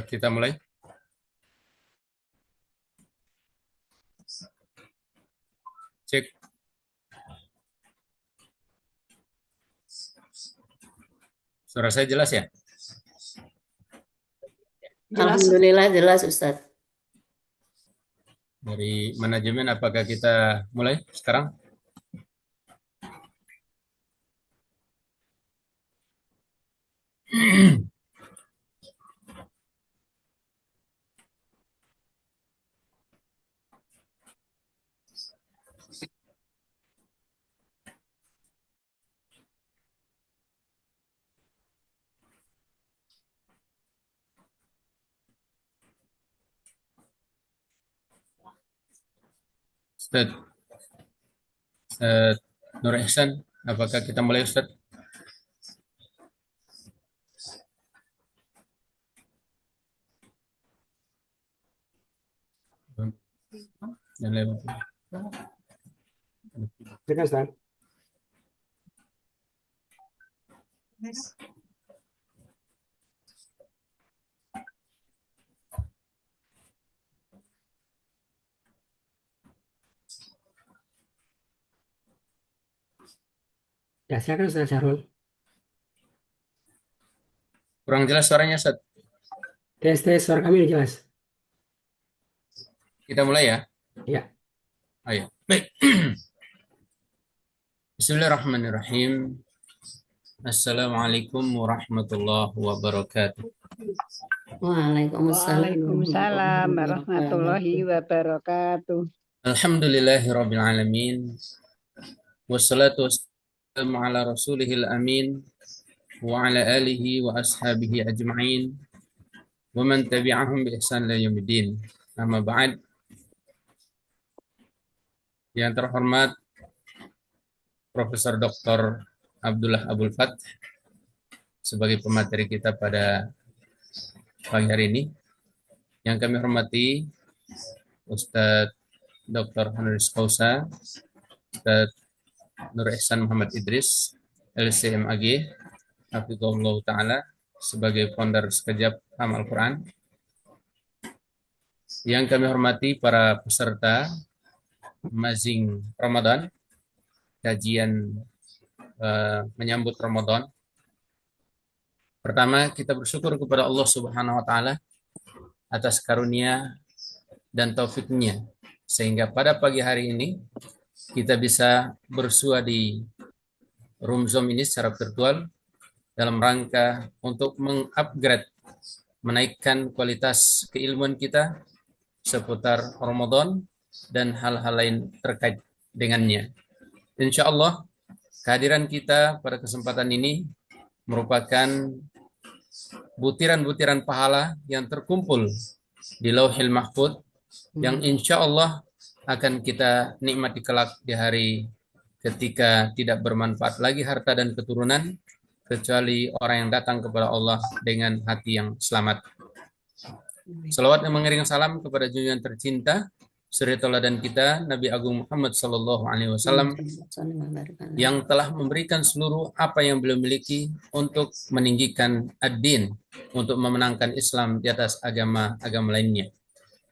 Kita mulai. Cek. Suara saya jelas ya? Jelas. Alhamdulillah jelas Ustadz. Dari manajemen apakah kita mulai sekarang? Ustaz, Ustaz Nur Ihsan, apakah kita mulai Ustaz? Dan lewat. Silakan, Ustaz. Ya, silakan Ustaz Syahrul. Kurang jelas suaranya Ustaz. Tes suara kami jelas. Kita mulai ya? Ya. Ayo. Baik. Bismillahirrahmanirrahim. Assalamualaikum warahmatullahi wabarakatuh. Waalaikumsalam warahmatullahi wabarakatuh. Alhamdulillahirabbil alamin. Wassalatu wassalamu ala rasulihil amin wa ala alihi wa ashabihi ajma'in wa man tabi'ahum bi ihsan ila yaumiddin. Amma ba'd. Yang terhormat Profesor Dr. Abdullah Abul Fath sebagai pemateri kita pada pagi hari ini. Yang kami hormati Ustadz Dr. Honoris Causa Ustadz Nur Ihsan Muhammad Idris LCMAG Hafizahullah Ta'ala sebagai founder Sekejap Amal Quran. Yang kami hormati para peserta Mazing Ramadan, kajian menyambut Ramadan. Pertama, kita bersyukur kepada Allah Subhanahu wa taala atas karunia dan taufiknya sehingga pada pagi hari ini kita bisa bersua di room Zoom ini secara virtual dalam rangka untuk mengupgrade, menaikkan kualitas keilmuan kita seputar Ramadan dan hal-hal lain terkait dengannya. Insya Allah kehadiran kita pada kesempatan ini merupakan butiran-butiran pahala yang terkumpul di Lauhil Mahfuz yang insya Allah akan kita nikmati kelak di hari ketika tidak bermanfaat lagi harta dan keturunan kecuali orang yang datang kepada Allah dengan hati yang selamat. Salawat dan mengiring salam kepada junjungan tercinta suri tauladan kita Nabi Agung Muhammad sallallahu alaihi wasallam yang telah memberikan seluruh apa yang beliau miliki untuk meninggikan ad-din, untuk memenangkan Islam di atas agama-agama lainnya.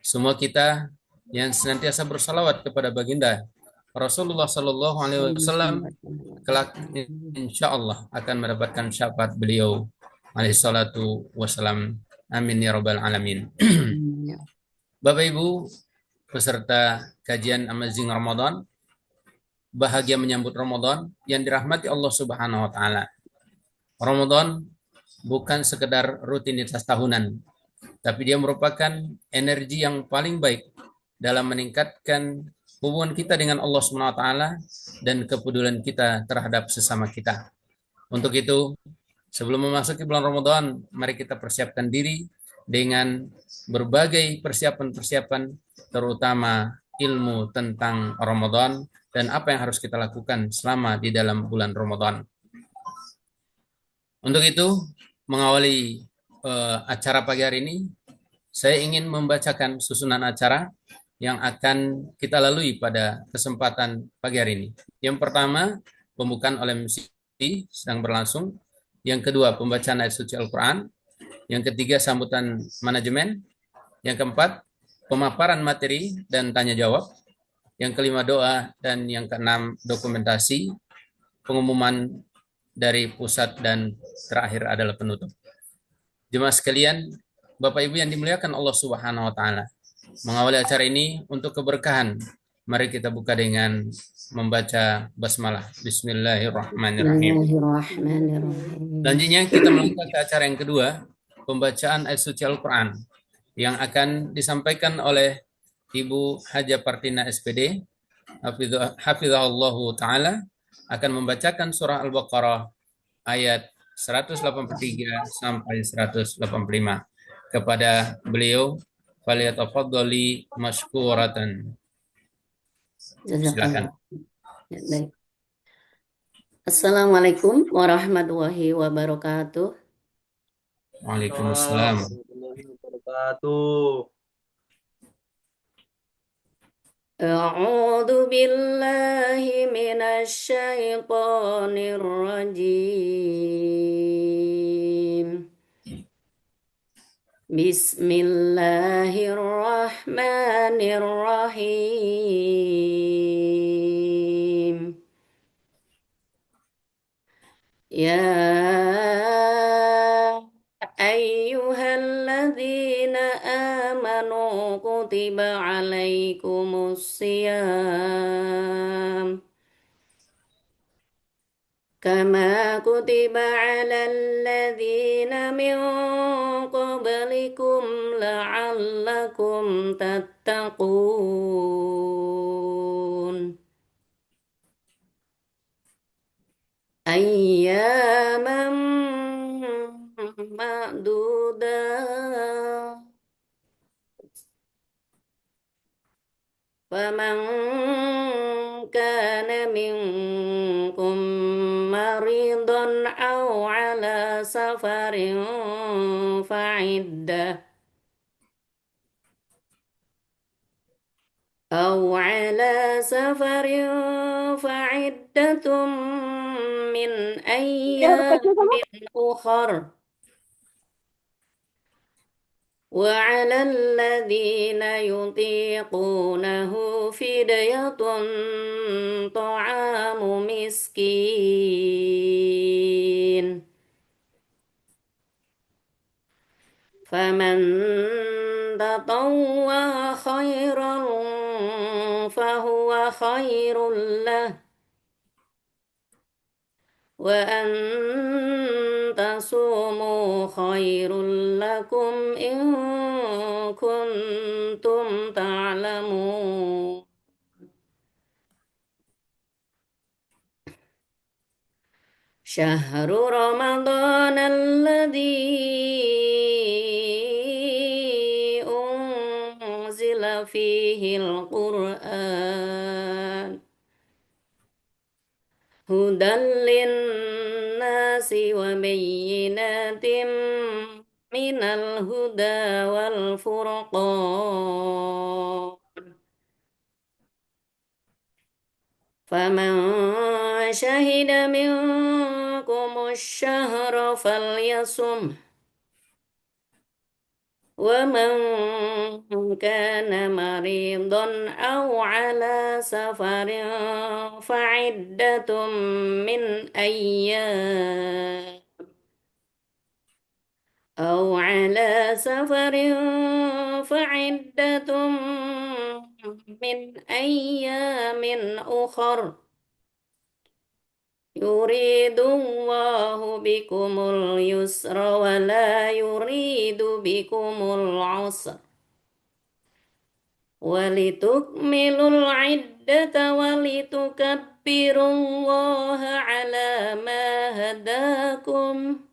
Semua kita yang senantiasa bersalawat kepada baginda Rasulullah sallallahu alaihi wasallam kelak insyaallah akan mendapatkan syafaat beliau alaihi salatu wasallam. Amin ya rabbal alamin. Bapak Ibu peserta kajian Amazing Ramadan, bahagia menyambut Ramadan yang dirahmati Allah Subhanahu wa taala. Ramadan bukan sekedar rutinitas tahunan, tapi dia merupakan energi yang paling baik dalam meningkatkan hubungan kita dengan Allah Subhanahu wa taala dan kepedulian kita terhadap sesama kita. Untuk itu, sebelum memasuki bulan Ramadan, mari kita persiapkan diri dengan berbagai persiapan-persiapan terutama ilmu tentang Ramadan dan apa yang harus kita lakukan selama di dalam bulan Ramadan. Untuk itu, mengawali acara pagi hari ini, saya ingin membacakan susunan acara yang akan kita lalui pada kesempatan pagi hari ini. Yang pertama, pembukaan oleh MC sedang berlangsung. Yang kedua, pembacaan ayat suci Al-Quran. Yang ketiga, sambutan manajemen. Yang keempat, pemaparan materi dan tanya jawab. Yang kelima, doa. Dan yang keenam, dokumentasi, pengumuman dari pusat, dan terakhir adalah penutup. Jemaah sekalian, Bapak Ibu yang dimuliakan Allah Subhanahu wa taala. Mengawali acara ini untuk keberkahan, mari kita buka dengan membaca basmalah. Bismillahirrahmanirrahim. Bismillahirrahmanirrahim. Selanjutnya kita melangkah ke acara yang kedua, pembacaan ayat suci Al-Quran yang akan disampaikan oleh Ibu Haja Partina SPD, Hafizahullahu Ta'ala, akan membacakan surah Al-Baqarah ayat 183 sampai 185. Kepada beliau, falyatafaddali mashkuratan. Silakan. Ya, baik. Assalamualaikum warahmatullahi wabarakatuh. Waalaikumsalam. A'udzu billahi minasy syaithanir rajim. Bismillahirrahmanirrahim. Ya ayyuhalladzina amanu kutiba alaikumus siyam kama kutiba alal ladzina min qablikum la'allakum tattaqun. Ayyaman ma'dudah. Faman kana minkum maridan aw ala safarin fa'iddah fa'iddatum min ayyamin ukhar wa 'alal ladzina yutiqunahu fidyatun ta'amu miskin. Faman tatawwa khairan fahuwa khairul lah. Wa an tasumu khairul lakum in kuntum ta'lamun. Syahrul Ramadan alladzi unzila fihi al-Qur'an hudan linnasi wa bayyinatin minal huda wal furqan. Faman syahida minkumus syahra falyasum wa man kana maridan aw ala safarin fa'iddatum min ayyam aw ala safarin fa'iddatum min ayyamin ukhar yuridullahu bikumul yusra wa la yuridu bikumul usra walitukmilul iddata walitukabbirullaha ala ma hadakum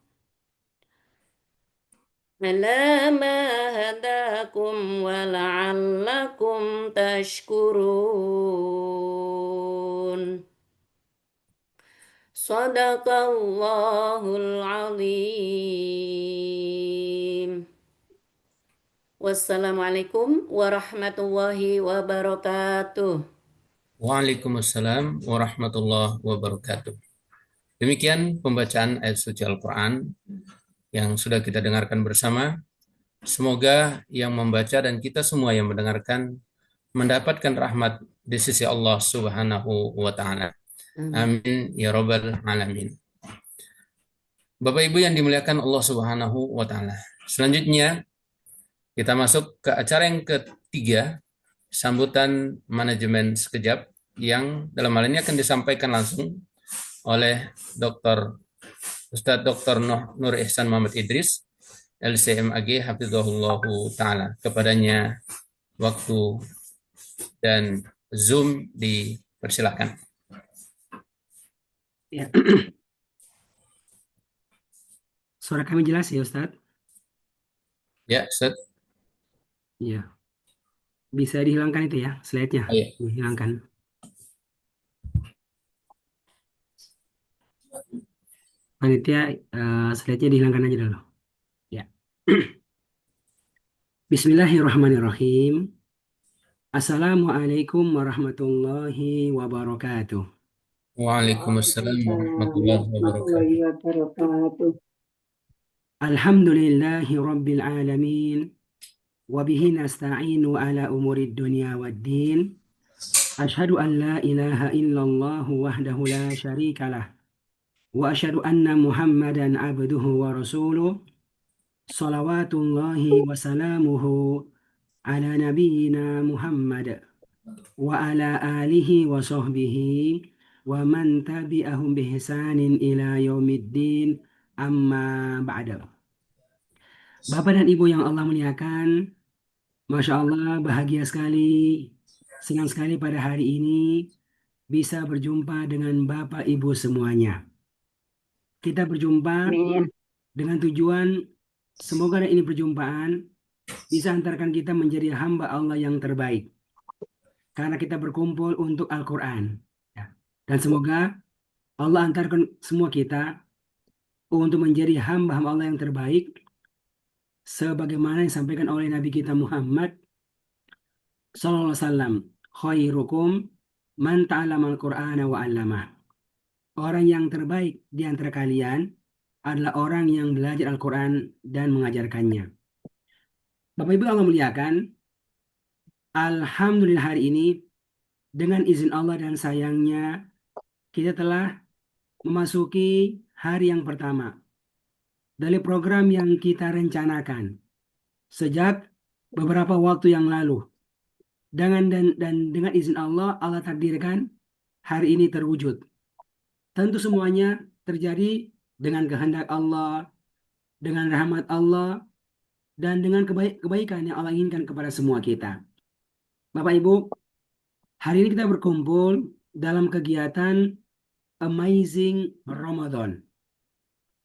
wa la'allakum tashkurun. Sadaqallahul azim. Wassalamualaikum warahmatullahi wabarakatuh. Waalaikumsalam warahmatullahi wabarakatuh. Demikian pembacaan ayat suci Al-Quran yang sudah kita dengarkan bersama. Semoga yang membaca dan kita semua yang mendengarkan mendapatkan rahmat di sisi Allah Subhanahu wa taala. Amin ya rabbal alamin. Bapak Ibu yang dimuliakan Allah Subhanahu wa taala. Selanjutnya kita masuk ke acara yang ketiga, sambutan manajemen sekejap, yang dalam hal ini akan disampaikan langsung oleh Ustadz Dr. Nur Ihsan Muhammad Idris, LCMAG Hafizahullahu Ta'ala. Kepadanya waktu dan Zoom dipersilakan. Ya. Suara kami jelas ya Ustadz? Ya, Ustadz. Iya. Bisa dihilangkan itu ya, slide-nya. Oh, iya. Dihilangkan. Panitia, slide-nya dihilangkan aja dulu. Ya. Bismillahirrahmanirrahim. Assalamualaikum warahmatullahi wabarakatuh. Waalaikumsalam warahmatullahi wabarakatuh. warahmatullahi wabarakatuh. Alhamdulillahi rabbil alamin. Wabihi nasta'inu ala umuri dunya waddin. Ashhadu an la ilaha illallah wahdahu la syarikalah. Wa ashhadu anna Muhammadan abduhu wa rasuluh. Salawatullahi wa salamuhu ala nabiyyina Muhammad wa ala alihi wa sahbihi wa man tabi'ahum bi ihsanin ila yaumiddin, amma ba'da. Bapak dan Ibu yang Allah muliakan, Masya Allah, bahagia sekali, senang sekali pada hari ini bisa berjumpa dengan Bapak Ibu semuanya. Kita berjumpa Amin. dengan tujuan semoga ini perjumpaan bisa antarkan kita menjadi hamba Allah yang terbaik. Karena kita berkumpul untuk Al-Quran. Ya. Dan semoga Allah antarkan semua kita untuk menjadi hamba-hamba Allah yang terbaik. Sebagaimana yang disampaikan oleh Nabi kita Muhammad sallallahu alaihi wasallam, khairukum man ta'allama al-Qur'ana wa 'allamah. Orang yang terbaik di antara kalian adalah orang yang belajar Al-Qur'an dan mengajarkannya. Bapak Ibu Allah muliakan, alhamdulillah hari ini dengan izin Allah dan sayangnya kita telah memasuki hari yang pertama dari program yang kita rencanakan sejak beberapa waktu yang lalu. Dan dengan izin Allah takdirkan hari ini terwujud. Tentu semuanya terjadi dengan kehendak Allah, dengan rahmat Allah, dan dengan kebaikan yang Allah inginkan kepada semua kita. Bapak Ibu, hari ini kita berkumpul dalam kegiatan Amazing Ramadan.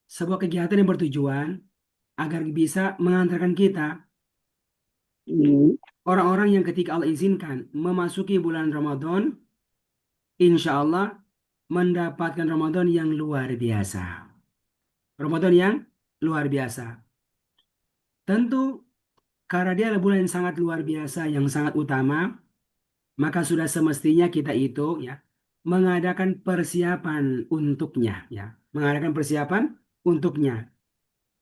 Sebuah kegiatan yang bertujuan agar bisa mengantarkan kita orang-orang yang ketika Allah izinkan memasuki bulan Ramadan, insya Allah mendapatkan Ramadan yang luar biasa. Ramadan yang luar biasa. Tentu karena dia adalah bulan yang sangat luar biasa, yang sangat utama, maka sudah semestinya kita itu ya mengadakan persiapan untuknya, ya, mengadakan persiapan untuknya.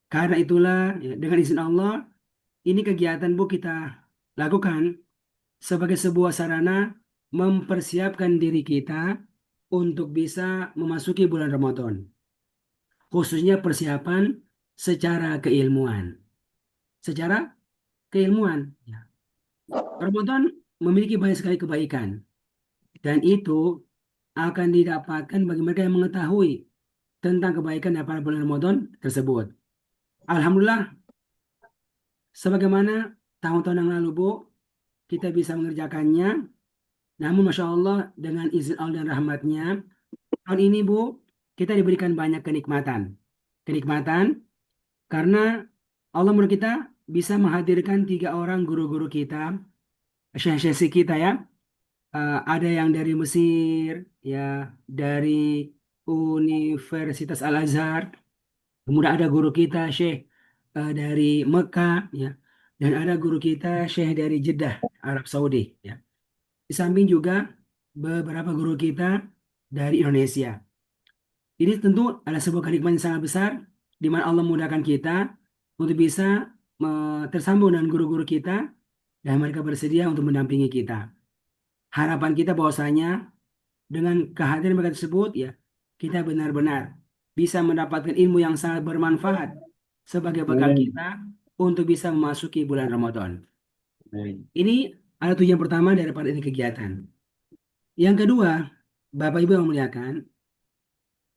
Karena itulah ya, dengan izin Allah ini kegiatan kita lakukan sebagai sebuah sarana mempersiapkan diri kita untuk bisa memasuki bulan Ramadan. Khususnya persiapan secara keilmuan. Secara keilmuan. Ya. Ramadan memiliki banyak sekali kebaikan. Dan itu akan didapatkan bagi mereka yang mengetahui tentang kebaikan daripada bulan Ramadan tersebut. Alhamdulillah, sebagaimana tahun-tahun yang lalu, Bu, kita bisa mengerjakannya. Namun Masya Allah dengan izin Allah dan rahmatnya, tahun ini Bu, kita diberikan banyak kenikmatan. Kenikmatan karena Allah menurut kita bisa menghadirkan 3 orang guru-guru kita, syekh-syekh kita ya. Ada yang dari Mesir, ya, dari Universitas Al-Azhar. Kemudian ada guru kita Syekh dari Mekah, ya. Dan ada guru kita Syekh dari Jeddah, Arab Saudi, ya. Di samping juga beberapa guru kita dari Indonesia. Ini tentu ada sebuah kenikmatan yang sangat besar di mana Allah mudahkan kita untuk bisa tersambung dengan guru-guru kita dan mereka bersedia untuk mendampingi kita. Harapan kita bahwasanya dengan kehadiran mereka tersebut ya kita benar-benar bisa mendapatkan ilmu yang sangat bermanfaat sebagai bekal kita untuk bisa memasuki bulan Ramadan. Ini ada tujuan pertama daripada ini kegiatan. Yang kedua, Bapak Ibu yang memuliakan,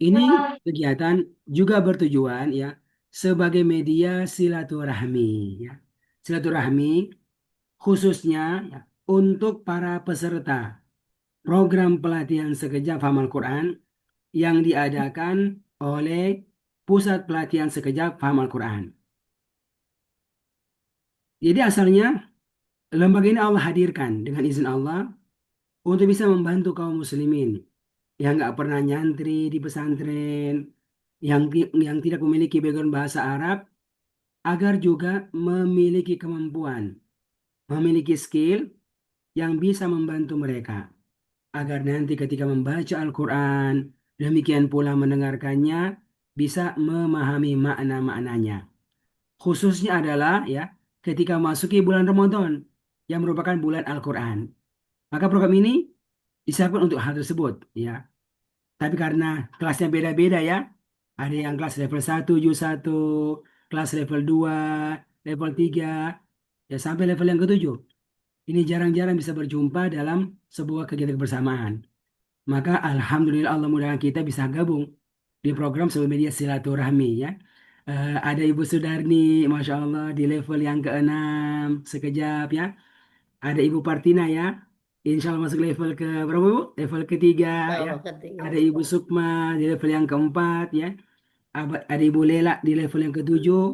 ini kegiatan juga bertujuan ya sebagai media silaturahmi ya. Silaturahmi khususnya ya, untuk para peserta program pelatihan sekejap hafal Quran yang diadakan oleh Pusat Pelatihan Sekejap Paham Al-Quran. Jadi asalnya lembaga ini Allah hadirkan dengan izin Allah untuk bisa membantu kaum muslimin yang nggak pernah nyantri di pesantren, yang tidak memiliki background bahasa Arab, agar juga memiliki kemampuan, memiliki skill yang bisa membantu mereka agar nanti ketika membaca Al-Quran, demikian pula mendengarkannya, bisa memahami makna-maknanya. Khususnya adalah ya ketika masuki bulan Ramadan yang merupakan bulan Al-Quran. Maka program ini disiapkan untuk hal tersebut ya. Tapi karena kelasnya beda-beda ya, ada yang kelas level 1, juz 1, kelas level 2, level 3, ya sampai level yang ketujuh. Ini jarang-jarang bisa berjumpa dalam sebuah kegiatan kebersamaan. Maka alhamdulillah Allah mudahkan kita bisa gabung di program sebuah media silaturahmi ya. Ada Ibu Sudarni, Masya Allah di level yang keenam sekejap ya. Ada Ibu Partina ya, Insya Allah masuk level ke berapa Bu? Level ketiga ya. Oh, ketiga. Ada Ibu Sukma di level yang keempat ya. Ada Ibu Lela di level yang ketujuh.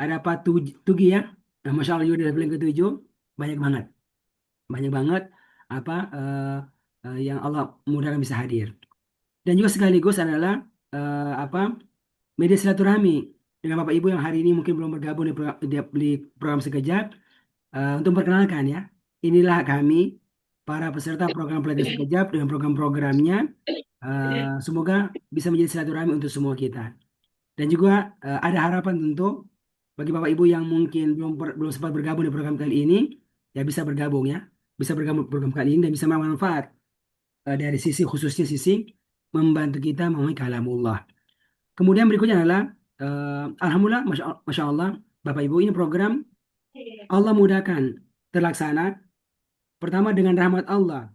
Ada Pak Tugi ya. Nah, Masya Allah juga di level yang ketujuh. Banyak banget. Banyak banget apa yang Allah mudahkan bisa hadir. Dan juga sekaligus adalah apa media silaturahmi dengan Bapak Ibu yang hari ini mungkin belum bergabung di program sekejap untuk memperkenalkan ya. Inilah kami para peserta program pelatihan sekejap dengan program-programnya. Semoga bisa menjadi silaturahmi untuk semua kita. Dan juga ada harapan tentu bagi Bapak Ibu yang mungkin belum sempat bergabung di program kali ini, ya bisa bergabung ya. Bisa bergabung di program kali ini dan bisa bermanfaat dari sisi khususnya sisi membantu kita memahami kalamullah. Kemudian berikutnya adalah alhamdulillah, masya Allah, Bapak Ibu ini program Allah mudahkan terlaksana. Pertama dengan rahmat Allah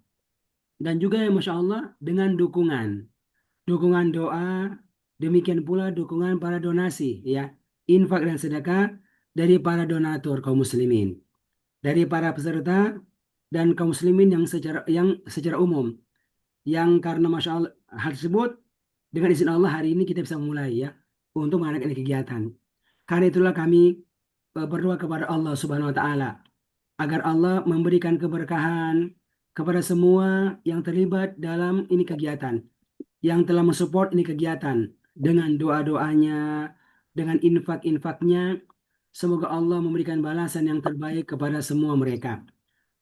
dan juga masya Allah dengan dukungan doa, demikian pula dukungan para donasi ya, infak dan sedekah dari para donatur kaum muslimin, dari para peserta dan kaum muslimin yang secara umum, yang karena masya Allah hal tersebut dengan izin Allah hari ini kita bisa mulai ya untuk mengadakan ini kegiatan. Karena itulah kami berdoa kepada Allah Subhanahu wa taala agar Allah memberikan keberkahan kepada semua yang terlibat dalam ini kegiatan, yang telah mensupport ini kegiatan dengan doa-doanya, dengan infak-infaknya. Semoga Allah memberikan balasan yang terbaik kepada semua mereka.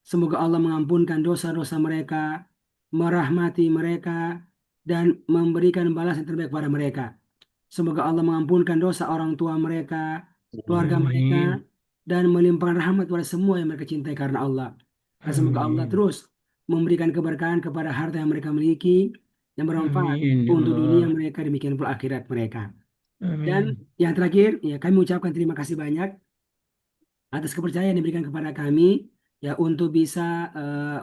Semoga Allah mengampunkan dosa-dosa mereka, merahmati mereka, dan memberikan balasan yang terbaik kepada mereka. Semoga Allah mengampunkan dosa orang tua mereka, keluarga mereka, dan melimpahkan rahmat kepada semua yang mereka cintai karena Allah. Dan semoga Allah terus memberikan keberkahan kepada harta yang mereka miliki yang bermanfaat untuk dunia mereka, demikian pula akhirat mereka. Dan yang terakhir, ya kami ucapkan terima kasih banyak atas kepercayaan yang diberikan kepada kami ya untuk bisa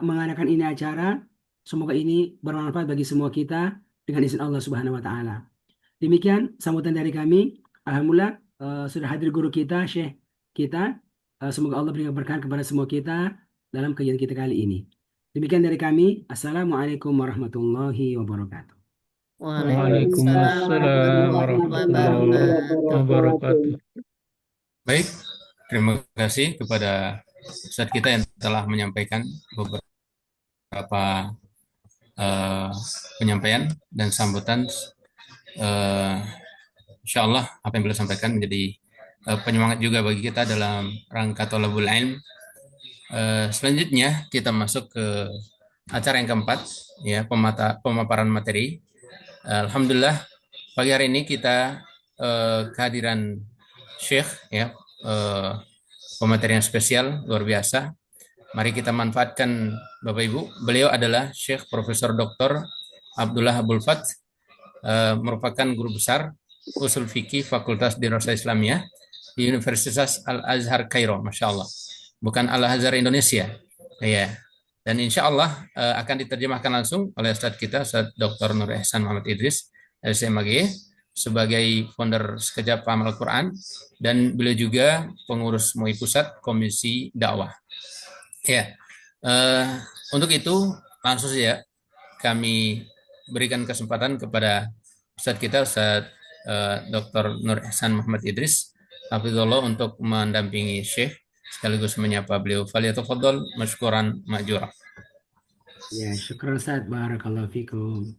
mengadakan ini acara. Semoga ini bermanfaat bagi semua kita dengan izin Allah Subhanahu wa taala. Demikian sambutan dari kami. Alhamdulillah sudah hadir guru kita, Syekh kita. Semoga Allah berikan keberkahan kepada semua kita dalam kegiatan kita kali ini. Demikian dari kami. Assalamualaikum warahmatullahi wabarakatuh. Waalaikumsalam warahmatullahi wabarakatuh. Baik, terima kasih kepada Ustadz kita yang telah menyampaikan beberapa penyampaian dan sambutan. Insya Allah apa yang beliau sampaikan menjadi penyemangat juga bagi kita dalam rangka thalabul ilm. Selanjutnya kita masuk ke acara yang keempat, ya, pemaparan materi. Alhamdulillah pagi hari ini kita kehadiran Syekh ya, pemateri yang spesial luar biasa. Mari kita manfaatkan Bapak Ibu. Beliau adalah Syekh Profesor Dr. Abdullah Abul Fath, merupakan guru besar Usul Fikih Fakultas Dirasah Islamiyah di Universitas Al-Azhar Kairo, Masya Allah. Bukan Al-Azhar Indonesia. Ya. Dan insya Allah akan diterjemahkan langsung oleh Ustadz kita, Ustadz Dr. Nur Ihsan Muhammad Idris, LCMAG, sebagai founder Sekejap Paham Al-Quran, dan beliau juga pengurus MUI Pusat Komisi Dakwah. Ya, untuk itu langsung saja kami berikan kesempatan kepada Ustadz kita, Ustadz Dr. Nur Ihsan Muhammad Idris, Hafizullah, untuk mendampingi Syekh sekaligus menyapa beliau. Falyatafaddal masykuran ma'jura. Ya, syukran Ustaz. Barakallahu fikum.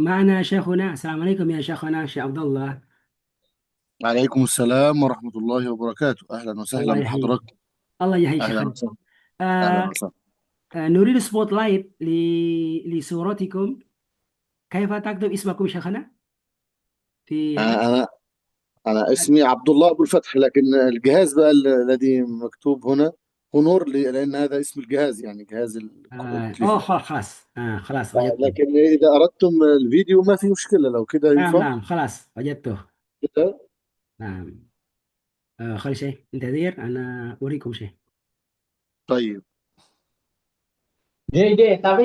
معنا شيخنا. السلام عليكم يا شيخنا Syekh Abdullah. وعليكم السلام ورحمة الله وبركاته. أهلا وسهلا الله يحييك. بحضرتك. الله يحيي أهلا شيخنا. وسهلا. أهلا آه وسهلا. نريد سبوت لايت لصورتكم. كيف تكتب اسمكم شيخنا في أنا اسمي عبد الله أبو الفتح، لكن الجهاز بقى الذي مكتوب هنا هو نور، لأن هذا اسم الجهاز، يعني جهاز التليفون. خلاص خلاص وجدته. لكن إذا أردتم الفيديو ما في مشكلة، لو كده نعم ينفع خلاص وجدته. كده. نعم. خلي شيء انتظر، أنا أوريكم شيء. طيب tapi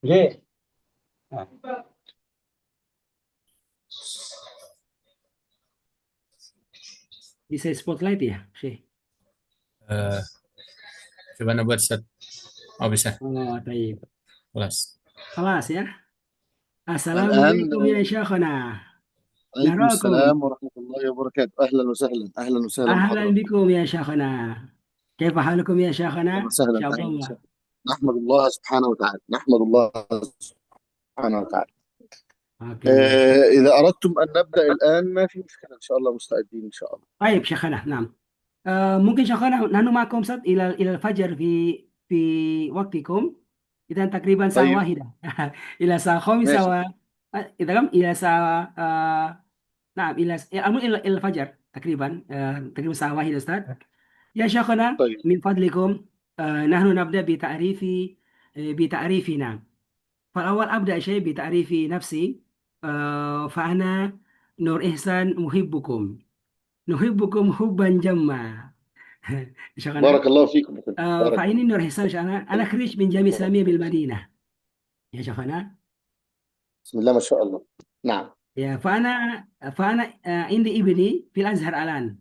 G. Bisa spotlight ya, Syekh? Coba buat set. Oh, bisa. Oh, طيب. خلاص ya. Assalamualaikum ya Syekhana. عليكم السلام ورحمة الله وبركاته. أهلا وسهلا. أهلا وسهلا أهلا بحضرتك. بكم يا شيخنا. كيف حالكم يا شيخنا؟ أهلا وسهلا. شاء أهلا الله. وسهلا. نحمد الله سبحانه وتعالى. نحمد الله سبحانه وتعالى. إذا أردتم أن نبدأ الآن ما في مشكلة، إن شاء الله مستعدين إن شاء الله. طيب شيخنا. نعم. ممكن شيخنا نحن معكم صد إلى الفجر في وقتكم، إذا تقريبا ساعة طيب. واحدة إلى الساعة 5 إذا كم إلى الساعة نعم إلى الفجر تقريبا ساعة واحدة أستاذ. يا شيخنا طيب. من فضلكم نحن نبدأ بتعريفنا. فالأول أبدأ شيء بتعريف نفسي. فأنا نور إحسان نحبكم حبا جما. شيخنا بارك الله فيكم. بارك فإني نور إحسان شيخنا، أنا خريج من جامعة إسلامية بالمدينة يا شيخنا. بسم الله ما شاء الله. نعم. يا فأنا عندي ابني في الأزهر الآن،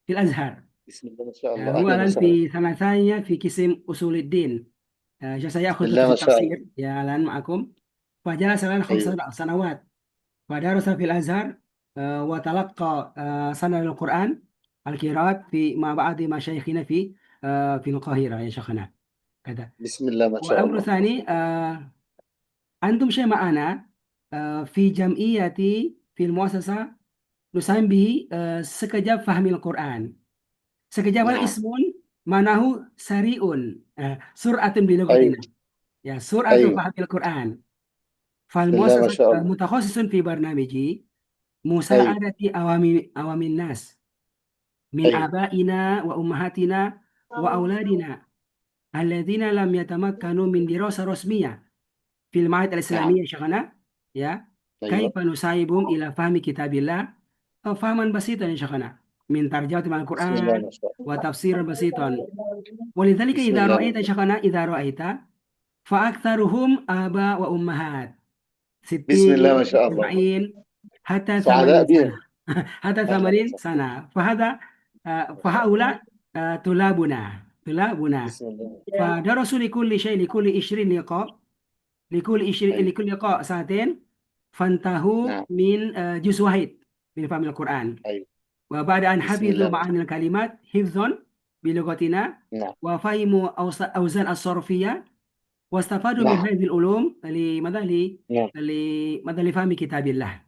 في الأزهر. بسم الله ما شاء الله. هو أهلا الآن وسهلا. في سنة ثانية في قسم أصول الدين. سيأخذ بسم الله ما قسم شاء الله. تفسير يا الآن معكم. فجلس الآن 5 سنوات ودرس في الأزهر، وتلقى سنة القرآن القراءات مع بعض مشايخنا في القاهرة يا شيخنا كذا. بسم الله ما شاء وأمر الله. ثاني، أنتم شيء معنا في جمعيتي في المؤسسة نساهم به sekejap فهم القرآن. sekejap هذا نعم. اسم معناه سريع، سرعة بلغتنا. يا سرعة فهم القرآن. بسم الله ما فالمؤسسة شاء الله. متخصص في برنامجي أيوة. مساعدة عوام الناس من أيوة. آبائنا وأمهاتنا وأولادنا الذين لم يتمكنوا من دراسة رسمية في المعاهد الإسلامية شيخنا. يا أيوة. كيف نساعدهم إلى فهم كتاب الله فهما بسيطا يا شيخنا، من ترجمة مع بسم الله القرآن ما شاء الله. وتفسير بسيطا. ولذلك بسم إذا الله. رأيت شيخنا، إذا رأيت فأكثرهم آباء وأمهات بسم الله ما 60 شاء الله. 70 حتى سعداء 80 بهم. سنة حتى أهلا 80 وسهلا. سنة. فهؤلاء طلابنا. بسم الله. فدرسوا لكل شيء، لكل 20 لقاء، أيوة. لكل لقاء ساعتين، فانتهوا نعم. من جزء واحد من فهم القرآن. أيوة. وبعد أن بسم حفظوا الله. معاني الكلمات حفظا بلغتنا، نعم. وفهموا أوزان الصرفية، واستفادوا من نعم. هذه العلوم نعم. لفهم كتاب الله.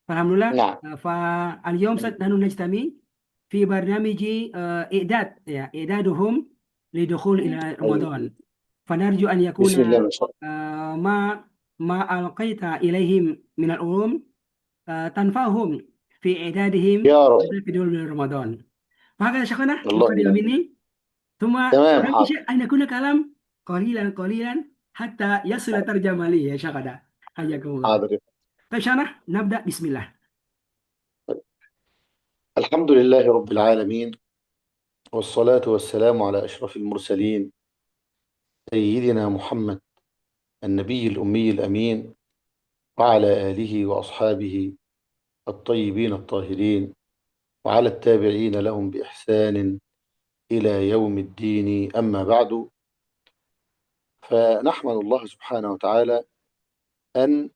فالحمد لله. نعم. فاليوم نحن نجتمع في برنامج إعدادهم لدخول إلى رمضان. فنرجو أن يكون بسم الله ما شاء الله. ما ما ألقيت إليهم من العلوم تنفعهم في إعدادهم يا رب. في دول رمضان. فهكذا شيخنا الله مقدمة يبارك. مني، ثم تمام، بقي حاضر. شيء أن يكون كلام قليلا قليلا حتى يصل ترجمة لي يا شيخنا. حياكم الله. حاضر. طيب شيخنا نبدأ، بسم الله. الحمد لله رب العالمين، والصلاة والسلام على أشرف المرسلين سيدنا محمد النبي الأمي الأمين، وعلى آله وأصحابه الطيبين الطاهرين، وعلى التابعين لهم بإحسان إلى يوم الدين. أما بعد، فنحمد الله سبحانه وتعالى أن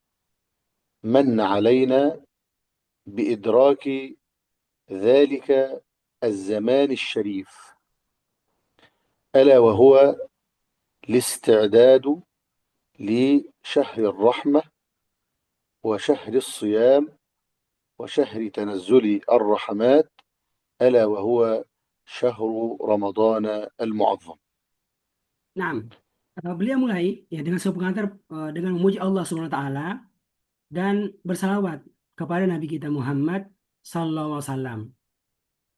من علينا بإدراك ذلك الزمان الشريف، ألا وهو الاستعداد لشهر الرحمة وشهر الصيام وشهر تنزل الرحمات، ألا وهو شهر رمضان المعظم. Nah, beliau mulai ya dengan sebuah pengantar dengan memuji Allah Subhanahu wa taala dan bersalawat kepada Nabi kita Muhammad sallallahu alaihi wasallam.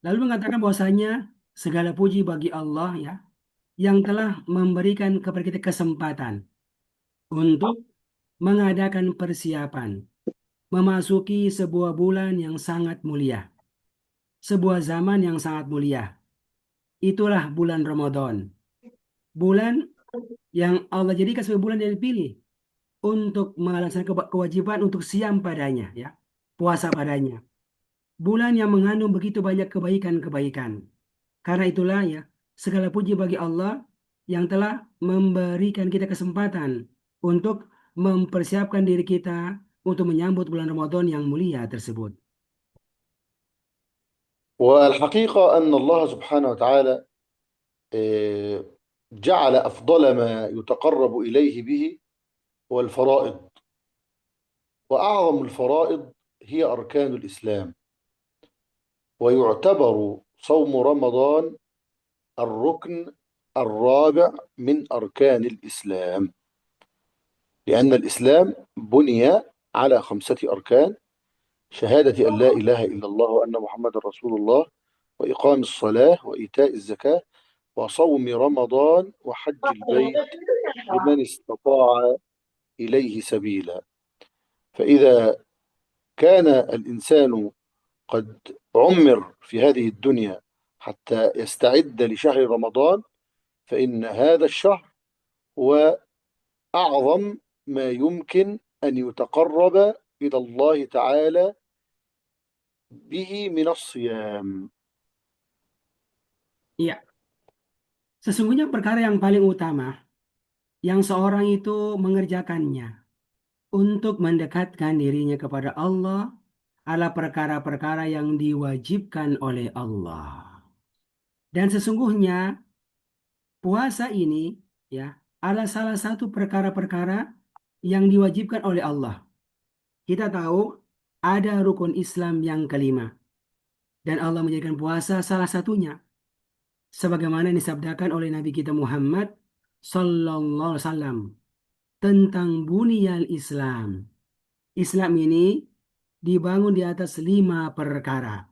Lalu mengatakan bahwasanya segala puji bagi Allah ya yang telah memberikan kepada kita kesempatan untuk mengadakan persiapan memasuki sebuah bulan yang sangat mulia, sebuah zaman yang sangat mulia. Itulah bulan Ramadan. Bulan yang Allah jadikan sebagai bulan yang dipilih untuk melaksanakan kewajiban untuk siam padanya, ya, puasa padanya. Bulan yang mengandung begitu banyak kebaikan-kebaikan. Karena itulah ya, segala puji bagi Allah yang telah memberikan kita kesempatan untuk mempersiapkan diri kita untuk menyambut bulan Ramadan yang mulia tersebut. والحقيقة أن الله سبحانه وتعالى جعل أفضل ما يتقرب إليه به هو الفرائض، وأعظم الفرائض هي أركان الإسلام، ويعتبر صوم رمضان الركن الرابع من أركان الإسلام، لأن الإسلام بني على 5 أركان: شهادة أن لا إله إلا الله وأن محمد رسول الله، وإقام الصلاة، وإيتاء الزكاة، وصوم رمضان، وحج البيت لمن استطاع إليه سبيلا. فإذا كان الإنسان قد عمر في هذه الدنيا حتى يستعد لشهر رمضان، فإن هذا الشهر هو أعظم ما يمكن أن يتقرب إلى الله تعالى به من الصيام. Iya, sesungguhnya perkara yang paling utama yang seorang itu mengerjakannya untuk mendekatkan dirinya kepada Allah adalah perkara-perkara yang diwajibkan oleh Allah. Dan sesungguhnya puasa ini ya adalah salah satu perkara-perkara yang diwajibkan oleh Allah. Kita tahu ada rukun Islam yang kelima dan Allah menjadikan puasa salah satunya. Sebagaimana disabdakan oleh Nabi kita Muhammad sallallahu alaihi wasallam tentang bunyal Islam. Islam ini dibangun di atas 5 perkara.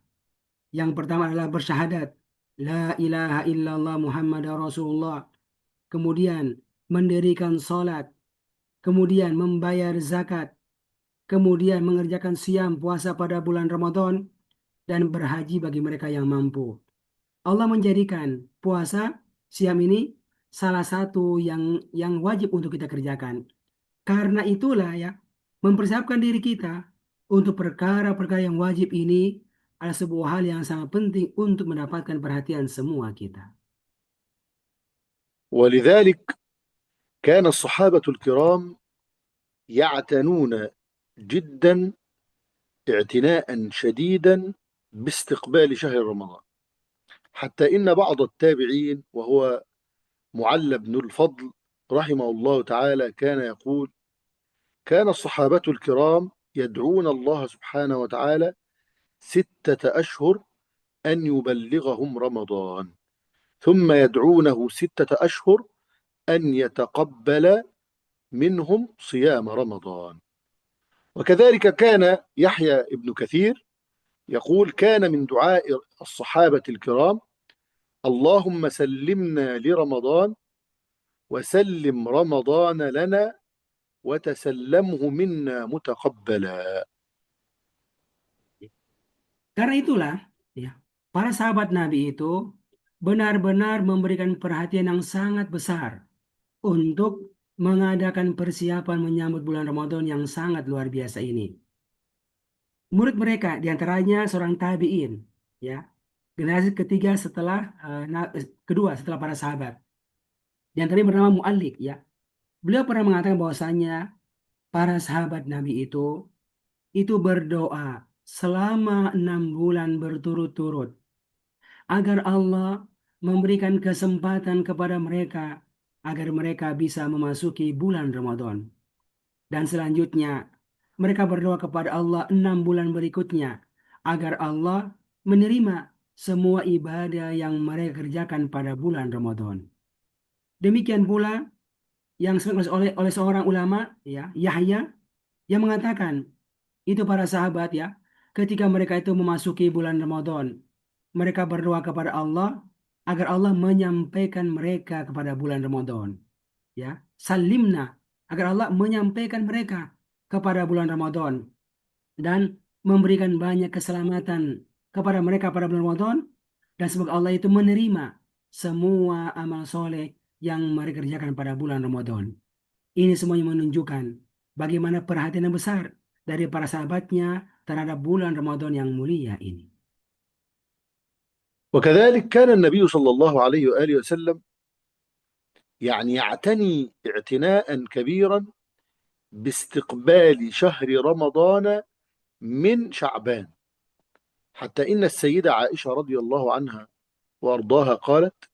Yang pertama adalah bersyahadat la ilaha illallah Muhammad Rasulullah. Kemudian mendirikan sholat. Kemudian membayar zakat. Kemudian mengerjakan siam puasa pada bulan Ramadan. Dan berhaji bagi mereka yang mampu. Allah menjadikan puasa siam ini salah satu yang wajib untuk kita kerjakan. Karena itulah ya, mempersiapkan diri kita untuk perkara-perkara yang wajib ini adalah sebuah hal yang sangat penting untuk mendapatkan perhatian semua kita. ولذلك كان الصحابة الكرام يعتنون جدا اعتناء شديدا باستقبال شهر رمضان، حتى إن بعض التابعين وهو معل بن الفضل رحمه الله تعالى كان يقول: كان الصحابة الكرام يدعون الله سبحانه وتعالى 6 أشهر أن يبلغهم رمضان، ثم يدعونه 6 أشهر أن يتقبل منهم صيام رمضان. وكذلك كان يحيى ابن كثير يقول: كان من دعاء الصحابة الكرام: اللهم سلمنا لرمضان وسلم رمضان لنا وتسلمه منا متقبلا. Karena itulah, ya, para sahabat Nabi itu benar-benar memberikan perhatian yang sangat besar untuk mengadakan persiapan menyambut bulan Ramadan yang sangat luar biasa ini. Murid mereka diantaranya seorang tabi'in, ya, generasi ketiga setelah kedua setelah para sahabat. Di antaranya bernama Mu'allik, ya. Beliau pernah mengatakan bahwasanya para sahabat Nabi itu berdoa selama 6 bulan berturut-turut agar Allah memberikan kesempatan kepada mereka agar mereka bisa memasuki bulan Ramadan. Dan selanjutnya mereka berdoa kepada Allah 6 bulan berikutnya agar Allah menerima semua ibadah yang mereka kerjakan pada bulan Ramadan. Demikian pula yang disebutkan oleh seorang ulama, ya, Yahya, yang mengatakan itu para sahabat, ya, ketika mereka itu memasuki bulan Ramadan, mereka berdoa kepada Allah agar Allah menyampaikan mereka kepada bulan Ramadan, ya, salimna, agar Allah menyampaikan mereka kepada bulan Ramadan dan memberikan banyak keselamatan kepada mereka pada bulan Ramadan, dan semoga Allah itu menerima semua amal soleh yang mereka kerjakan pada bulan Ramadan. Ini semuanya menunjukkan bagaimana perhatian yang besar dari para sahabatnya terhadap bulan Ramadan yang mulia ini. وكذلك كان النبي صلى الله عليه وآله وسلم يعني يعتني اعتناء كبيرا باستقبال شهر رمضان من شعبان، حتى إن السيدة عائشة رضي الله عنها وأرضاها قالت: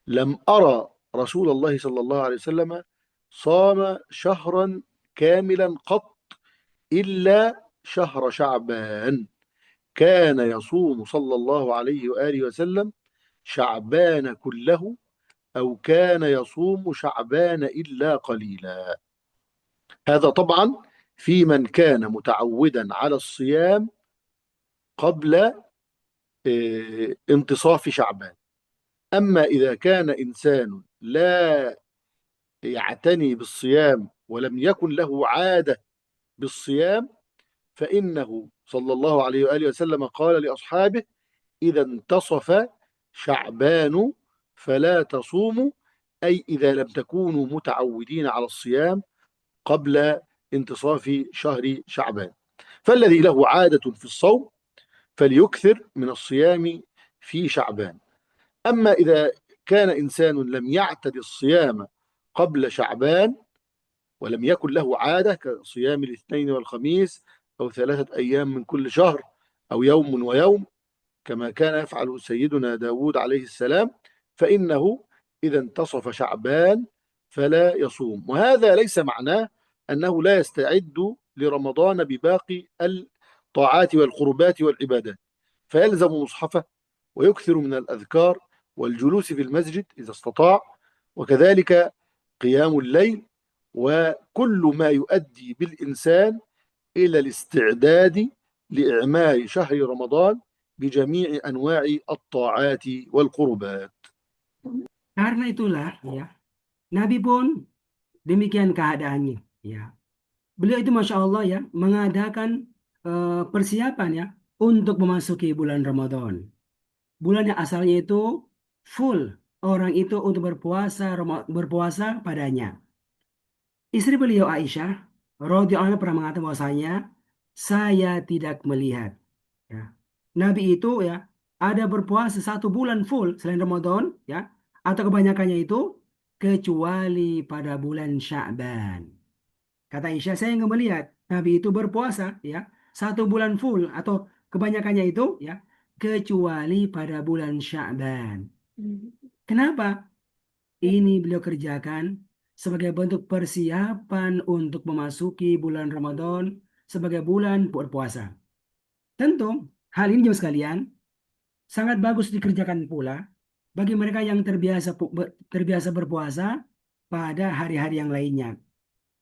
لم أرى رسول الله صلى الله عليه وسلم صام شهرا كاملا قط إلا شهر شعبان، كان يصوم صلى الله عليه وآله وسلم شعبان كله أو كان يصوم شعبان إلا قليلا. هذا طبعا في من كان متعودا على الصيام قبل انتصاف شعبان. أما إذا كان إنسان لا يعتني بالصيام ولم يكن له عادة بالصيام فإنه صلى الله عليه وآله وسلم قال لأصحابه: إذا انتصف شعبان فلا تصوموا، أي إذا لم تكونوا متعودين على الصيام قبل انتصاف شهر شعبان. فالذي له عادة في الصوم فليكثر من الصيام في شعبان. أما إذا كان إنسان لم يعتد الصيام قبل شعبان ولم يكن له عادة كصيام الاثنين والخميس أو 3 أيام من كل شهر أو يوم ويوم كما كان يفعل سيدنا داود عليه السلام، فإنه إذا انتصف شعبان فلا يصوم. وهذا ليس معناه أنه لا يستعد لرمضان بباقي الطاعات والقربات والعبادات، فيلزم مصحفه ويكثر من الأذكار والجلوس في المسجد إذا استطاع، وكذلك قيام الليل، وكل ما يؤدي بالإنسان إلى الاستعداد لإعمار شهر رمضان بجميع أنواع الطاعات والقربات. Karena itulah, ya, Nabi pun demikian keadaannya, ya. Beliau itu Masya Allah, ya, mengadakan persiapan, ya, untuk memasuki bulan Ramadan. Bulan yang asalnya itu full orang itu untuk berpuasa padanya. Istri beliau Aisyah radhiyallahu anha pernah mengatakan bahwasanya saya tidak melihat, ya, Nabi itu, ya, ada berpuasa 1 bulan full selain Ramadan, ya, atau kebanyakannya itu kecuali pada bulan Sya'ban. Kata Aisyah, saya nggak melihat Nabi itu berpuasa, ya, 1 bulan full atau kebanyakannya itu, ya, kecuali pada bulan Sya'ban. Kenapa? Ini beliau kerjakan sebagai bentuk persiapan untuk memasuki bulan Ramadan sebagai bulan berpuasa. Tentu hal ini juga sekalian sangat bagus dikerjakan pula bagi mereka yang terbiasa berpuasa pada hari-hari yang lainnya.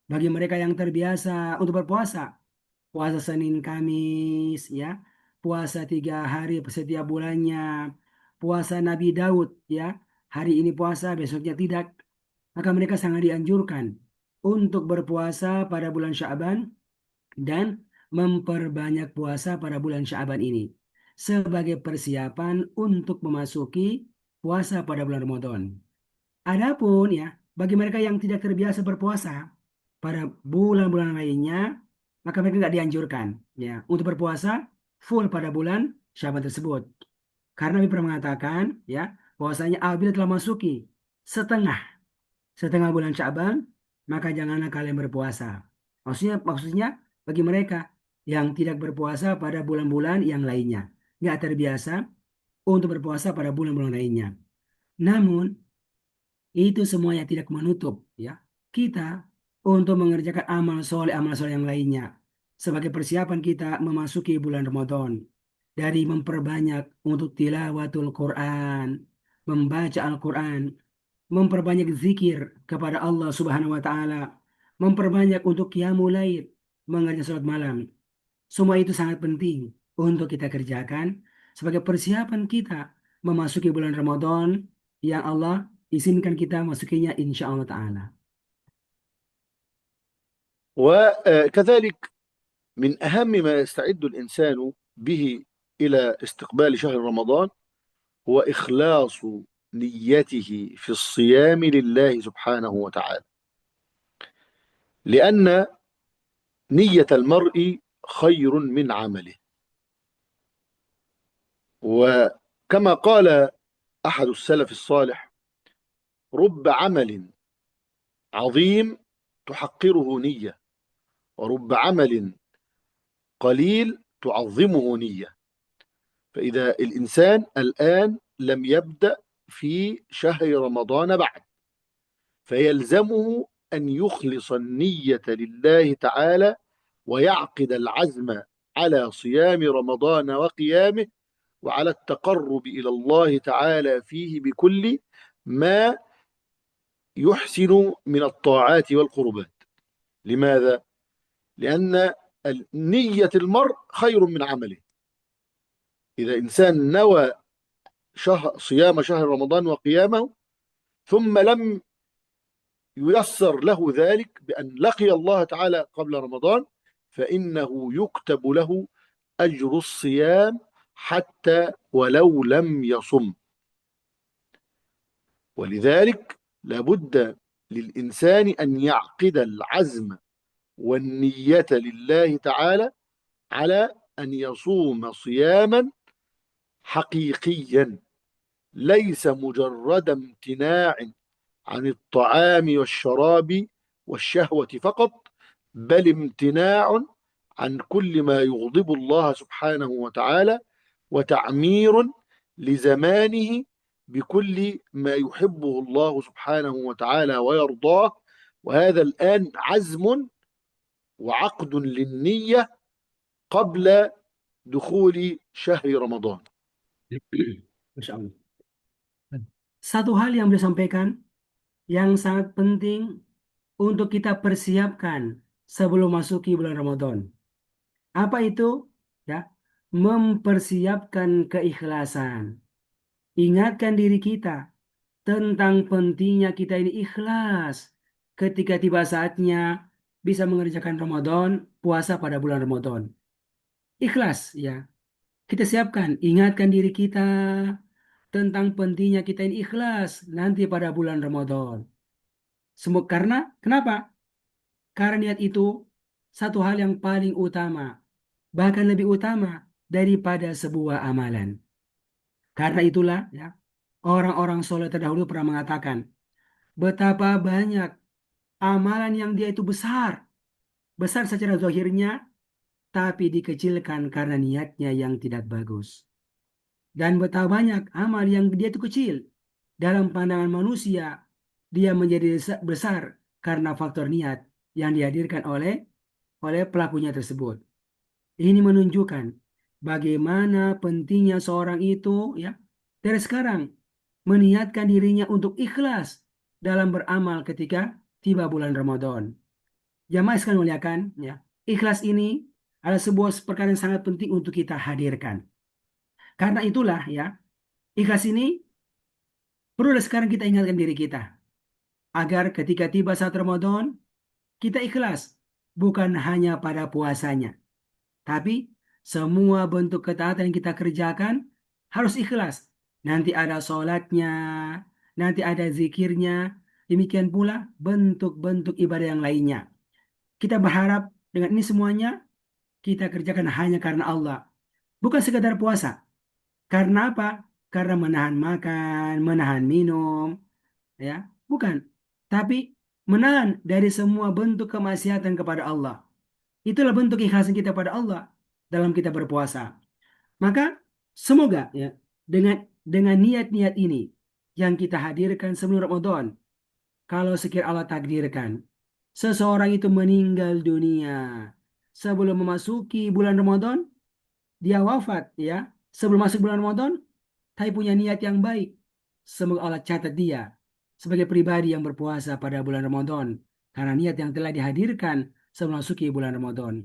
Bagi mereka yang terbiasa untuk berpuasa, puasa Senin Kamis ya, puasa 3 hari setiap bulannya, puasa Nabi Daud ya, hari ini puasa besoknya tidak, maka mereka sangat dianjurkan untuk berpuasa pada bulan Sya'ban dan memperbanyak puasa pada bulan Sya'ban ini sebagai persiapan untuk memasuki puasa pada bulan Ramadan. Adapun ya, bagi mereka yang tidak terbiasa berpuasa pada bulan-bulan lainnya, maka mereka tidak dianjurkan ya untuk berpuasa full pada bulan Sya'ban tersebut. Karena Nabi pernah mengatakan ya, bahwasanya apabila telah masuki setengah setengah bulan Sya'ban, maka janganlah kalian berpuasa. Maksudnya bagi mereka yang tidak berpuasa pada bulan-bulan yang lainnya, nggak terbiasa untuk berpuasa pada bulan-bulan lainnya. Namun itu semuanya tidak menutup ya kita untuk mengerjakan amal soleh yang lainnya sebagai persiapan kita memasuki bulan Ramadan, dari memperbanyak untuk tilawatul Quran, membaca Al-Quran, memperbanyak zikir kepada Allah Subhanahu wa taala, memperbanyak untuk qiyamul lail, mengerjakan salat malam. Semua itu sangat penting untuk kita kerjakan sebagai persiapan kita memasuki bulan Ramadan yang Allah izinkan kita masukinya insya Allah Ta'ala. وكذلك من أهم ما يستعد الإنسان به إلى استقبال شهر رمضان هو إخلاص نيته في الصيام لله سبحانه وتعالى، لأن نية المرء خير من عمله. وكما قال أحد السلف الصالح: رب عمل عظيم تحقره نية، ورب عمل قليل تعظمه نية. فإذا الإنسان الآن لم يبدأ في شهر رمضان بعد، فيلزمه أن يخلص النية لله تعالى ويعقد العزم على صيام رمضان وقيامه وعلى التقرب إلى الله تعالى فيه بكل ما يحسن من الطاعات والقربات. لماذا؟ لأن نية المرء خير من عمله. إذا إنسان نوى صيام شهر رمضان وقيامه ثم لم ييسر له ذلك بأن لقي الله تعالى قبل رمضان، فإنه يكتب له أجر الصيام حتى ولو لم يصم. ولذلك لابد للإنسان أن يعقد العزم والنية لله تعالى على أن يصوم صياما حقيقيا، ليس مجرد امتناع عن الطعام والشراب والشهوة فقط، بل امتناع عن كل ما يغضب الله سبحانه وتعالى، وتعمير لزمانه بكل ما يحبه الله سبحانه وتعالى ويرضاه. وهذا الآن عزم وعقد للنية قبل دخول شهر رمضان. Masya Allah. Satu hal yang beliau sampaikan yang sangat penting untuk kita persiapkan sebelum masuki bulan Ramadan. Apa itu? Ya, mempersiapkan keikhlasan. Ingatkan diri kita tentang pentingnya kita ini ikhlas ketika tiba saatnya bisa mengerjakan Ramadan, puasa pada bulan Ramadan. Ikhlas ya. Kita siapkan, ingatkan diri kita tentang pentingnya kita ini ikhlas nanti pada bulan Ramadan. Karena kenapa? Karena niat itu satu hal yang paling utama, bahkan lebih utama daripada sebuah amalan. Karena itulah ya, orang-orang soleh terdahulu pernah mengatakan betapa banyak amalan yang dia itu besar secara zahirnya, tapi dikecilkan karena niatnya yang tidak bagus. Dan betapa banyak amal yang dia itu kecil dalam pandangan manusia, dia menjadi besar karena faktor niat yang dihadirkan oleh pelakunya tersebut. Ini menunjukkan bagaimana pentingnya seorang itu ya dari sekarang meniatkan dirinya untuk ikhlas dalam beramal ketika tiba bulan Ramadan. Jamaah sekalian muliakan, ya. Ikhlas ini adalah sebuah perkara yang sangat penting untuk kita hadirkan. Karena itulah ya, ikhlas ini perlu sekarang kita ingatkan diri kita agar ketika tiba saat Ramadan kita ikhlas bukan hanya pada puasanya, tapi semua bentuk ketaatan yang kita kerjakan harus ikhlas. Nanti ada sholatnya, nanti ada zikirnya, demikian pula bentuk-bentuk ibadah yang lainnya. Kita berharap dengan ini semuanya kita kerjakan hanya karena Allah. Bukan sekadar puasa. Karena apa? Karena menahan makan, menahan minum, ya. Bukan. Tapi menahan dari semua bentuk kemaksiatan kepada Allah. Itulah bentuk ikhlasan kita pada Allah dalam kita berpuasa. Maka semoga ya dengan niat-niat ini yang kita hadirkan sebelum Ramadan, kalau sekiranya Allah takdirkan seseorang itu meninggal dunia sebelum memasuki bulan Ramadan, dia wafat ya sebelum masuk bulan Ramadan, tapi punya niat yang baik. Semoga Allah catat dia sebagai pribadi yang berpuasa pada bulan Ramadan karena niat yang telah dihadirkan sebelum memasuki bulan Ramadan.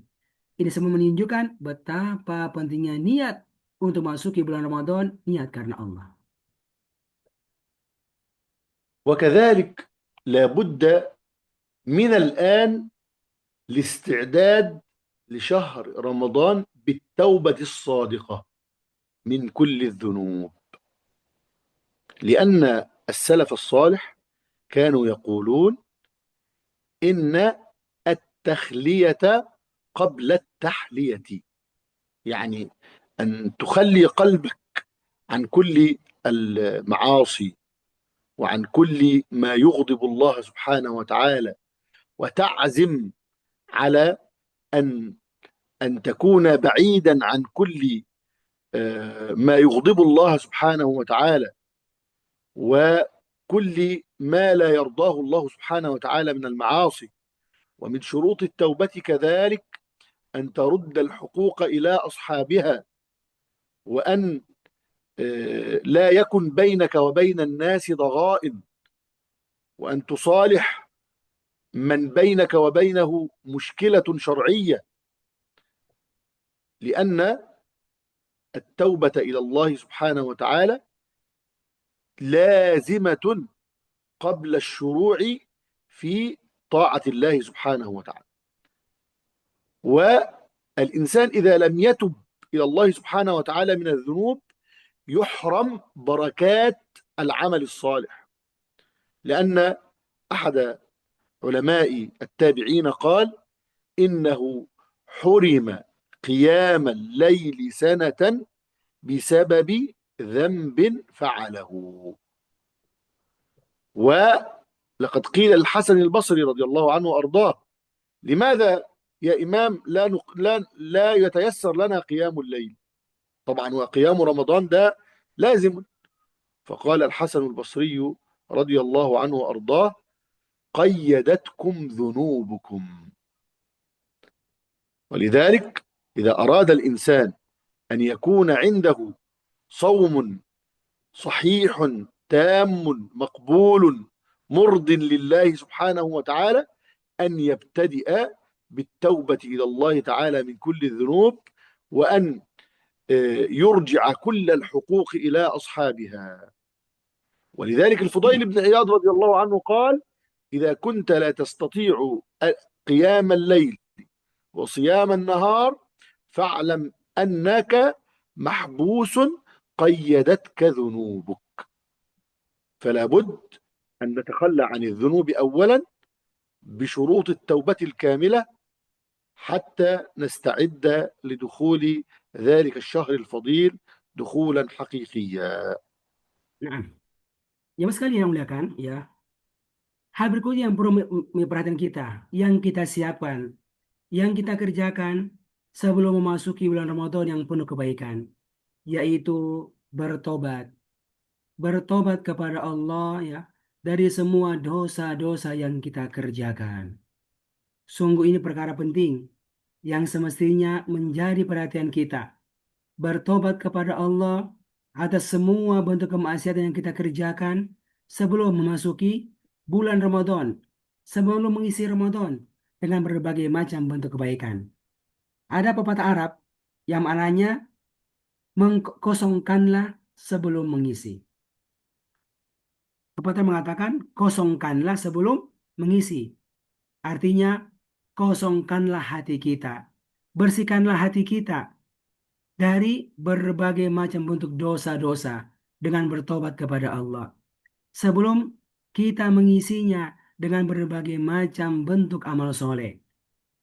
Ini semua menunjukkan betapa pentingnya niat untuk masuki bulan Ramadan, niat karena Allah. وكذلك لابد من الآن الاستعداد لشهر رمضان بالتوبة الصادقة من كل الذنوب، لأن السلف الصالح كانوا يقولون إن التخلية قبل التحلية، يعني أن تخلي قلبك عن كل المعاصي وعن كل ما يغضب الله سبحانه وتعالى، وتعزم على أن تكون بعيدا عن كل ما يغضب الله سبحانه وتعالى وكل ما لا يرضاه الله سبحانه وتعالى من المعاصي. ومن شروط التوبة كذلك أن ترد الحقوق إلى أصحابها، وأن لا يكن بينك وبين الناس ضغائن، وأن تصالح من بينك وبينه مشكلة شرعية، لأن التوبة إلى الله سبحانه وتعالى لازمة قبل الشروع في طاعة الله سبحانه وتعالى. والإنسان إذا لم يتب إلى الله سبحانه وتعالى من الذنوب يحرم بركات العمل الصالح، لأن أحد علماء التابعين قال إنه حرم قيام الليل سنة بسبب ذنب فعله. ولقد قيل للحسن البصري رضي الله عنه وأرضاه: لماذا يا إمام لا يتيسر لنا قيام الليل؟ طبعا وقيام رمضان ده لازم. فقال الحسن البصري رضي الله عنه وأرضاه: قيدتكم ذنوبكم. ولذلك إذا أراد الإنسان أن يكون عنده صوم صحيح تام مقبول مرض لله سبحانه وتعالى أن يبتدئ بالتوبة إلى الله تعالى من كل الذنوب، وأن يرجع كل الحقوق إلى أصحابها. ولذلك الفضيل بن عياض رضي الله عنه قال: إذا كنت لا تستطيع قيام الليل وصيام النهار فاعلم أنك محبوس قيدتك ذنوبك. فلا بد أن نتخلى عن الذنوب أولا بشروط التوبة الكاملة حتى نستعد لدخول ذلك الشهر الفضيل دخولا حقيقيا. Nah, jemaah sekalian yang muliakan, ya. Hal berikutnya yang perlu perhatian kita, yang kita siapkan, yang kita kerjakan sebelum memasuki bulan Ramadan yang penuh kebaikan, yaitu bertobat. Bertobat kepada Allah ya dari semua dosa-dosa yang kita kerjakan. Sungguh ini perkara penting yang semestinya menjadi perhatian kita. Bertobat kepada Allah atas semua bentuk kemaksiatan yang kita kerjakan sebelum memasuki bulan Ramadan, sebelum mengisi Ramadan, dengan berbagai macam bentuk kebaikan. Ada pepatah Arab yang maknanya mengkosongkanlah sebelum mengisi. Pepatah mengatakan kosongkanlah sebelum mengisi. Artinya kosongkanlah hati kita. Bersihkanlah hati kita dari berbagai macam bentuk dosa-dosa dengan bertobat kepada Allah. Sebelum kita mengisinya dengan berbagai macam bentuk amal soleh.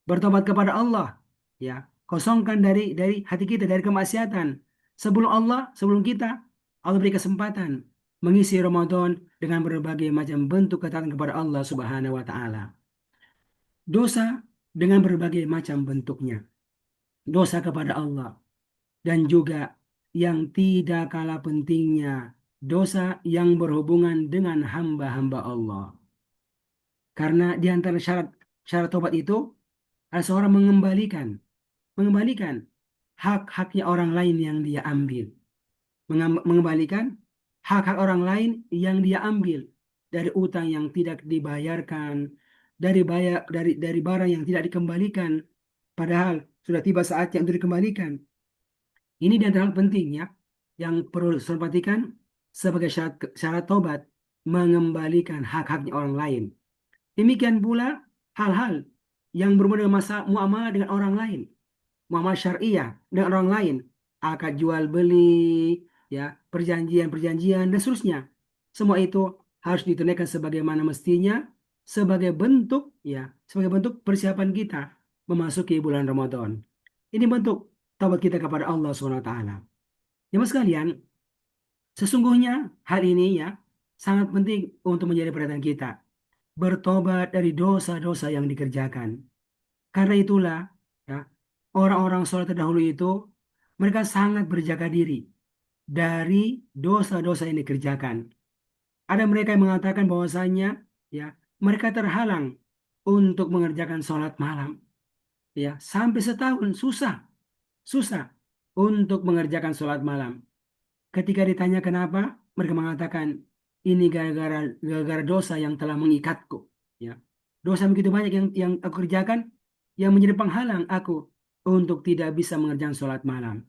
Bertobat kepada Allah, ya, kosongkan dari hati kita dari kemaksiatan. Sebelum kita, Allah beri kesempatan mengisi Ramadan dengan berbagai macam bentuk ketaatan kepada Allah Subhanahu wa taala. Dosa dengan berbagai macam bentuknya. Dosa kepada Allah dan juga yang tidak kalah pentingnya, dosa yang berhubungan dengan hamba-hamba Allah. Karena di antara syarat tobat itu ada seorang mengembalikan hak-haknya orang lain yang dia ambil. Mengembalikan hak-hak orang lain yang dia ambil dari utang yang tidak dibayarkan, dari barang yang tidak dikembalikan, padahal sudah tiba saatnya untuk dikembalikan. Ini di antara hal penting ya, yang perlu diperhatikan sebagai syarat tobat, mengembalikan hak-haknya orang lain. Demikian pula hal-hal yang berhubungan dengan muamalah dengan orang lain, muamalah syariah dengan orang lain, akad jual beli, ya, perjanjian dan seterusnya. Semua itu harus ditunaikan sebagaimana mestinya sebagai bentuk persiapan kita memasuki bulan Ramadan. Ini bentuk taubat kita kepada Allah SWT. Ya mas sekalian, sesungguhnya hal ini ya sangat penting untuk menjadi perhatian kita. Bertobat dari dosa-dosa yang dikerjakan. Karena itulah ya, orang-orang soleh terdahulu itu mereka sangat berjaga diri dari dosa-dosa yang dikerjakan. Ada mereka yang mengatakan bahwasanya ya mereka terhalang untuk mengerjakan sholat malam. Ya, sampai setahun susah untuk mengerjakan sholat malam. Ketika ditanya kenapa, mereka mengatakan ini gara-gara dosa yang telah mengikatku. Ya, dosa begitu banyak yang aku kerjakan yang menjadi penghalang aku untuk tidak bisa mengerjakan sholat malam.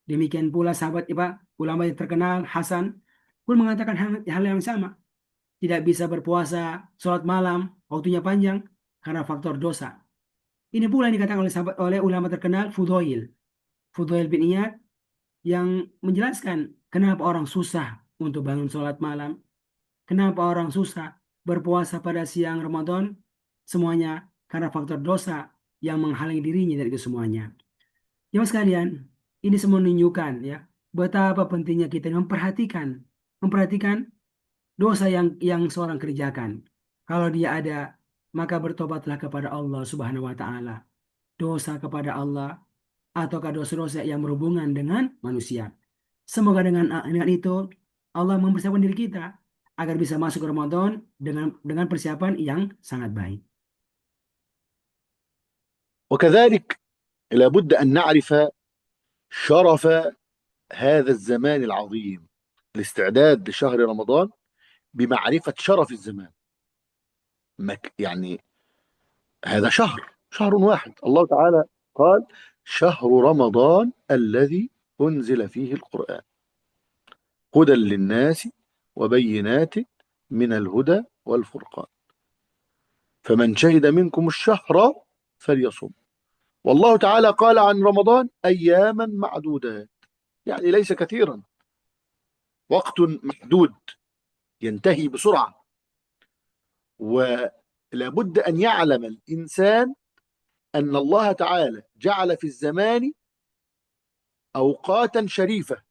Demikian pula sahabat ulama yang terkenal Hasan pun mengatakan hal yang sama. Tidak bisa berpuasa, sholat malam, waktunya panjang karena faktor dosa. Ini pula yang dikatakan oleh ulama terkenal Fudail bin Iyad yang menjelaskan kenapa orang susah untuk bangun sholat malam, kenapa orang susah berpuasa pada siang Ramadan, semuanya karena faktor dosa yang menghalangi dirinya dari itu semuanya. Ya mas sekalian, ini semua menunjukkan ya betapa pentingnya kita memperhatikan dosa yang seorang kerjakan. Kalau dia ada, maka bertobatlah kepada Allah Subhanahu wa taala. Dosa kepada Allah ataukah dosa-dosa yang berhubungan dengan manusia. Semoga dengan itu Allah mempersiapkan diri kita agar bisa masuk Ramadan dengan persiapan yang sangat baik. وكذلك لابد أن نعرف شرف هذا الزمان العظيم. الاستعداد لشهر رمضان بمعرفة شرف الزمان. يعني هذا شهر واحد، الله تعالى قال شهر رمضان الذي أنزل فيه القرآن هدى للناس وبينات من الهدى والفرقان فمن شهد منكم الشهر فليصم. والله تعالى قال عن رمضان أياما معدودات، يعني ليس كثيرا، وقت محدود ينتهي بسرعة. ولابد أن يعلم الإنسان أن الله تعالى جعل في الزمان أوقاتا شريفة،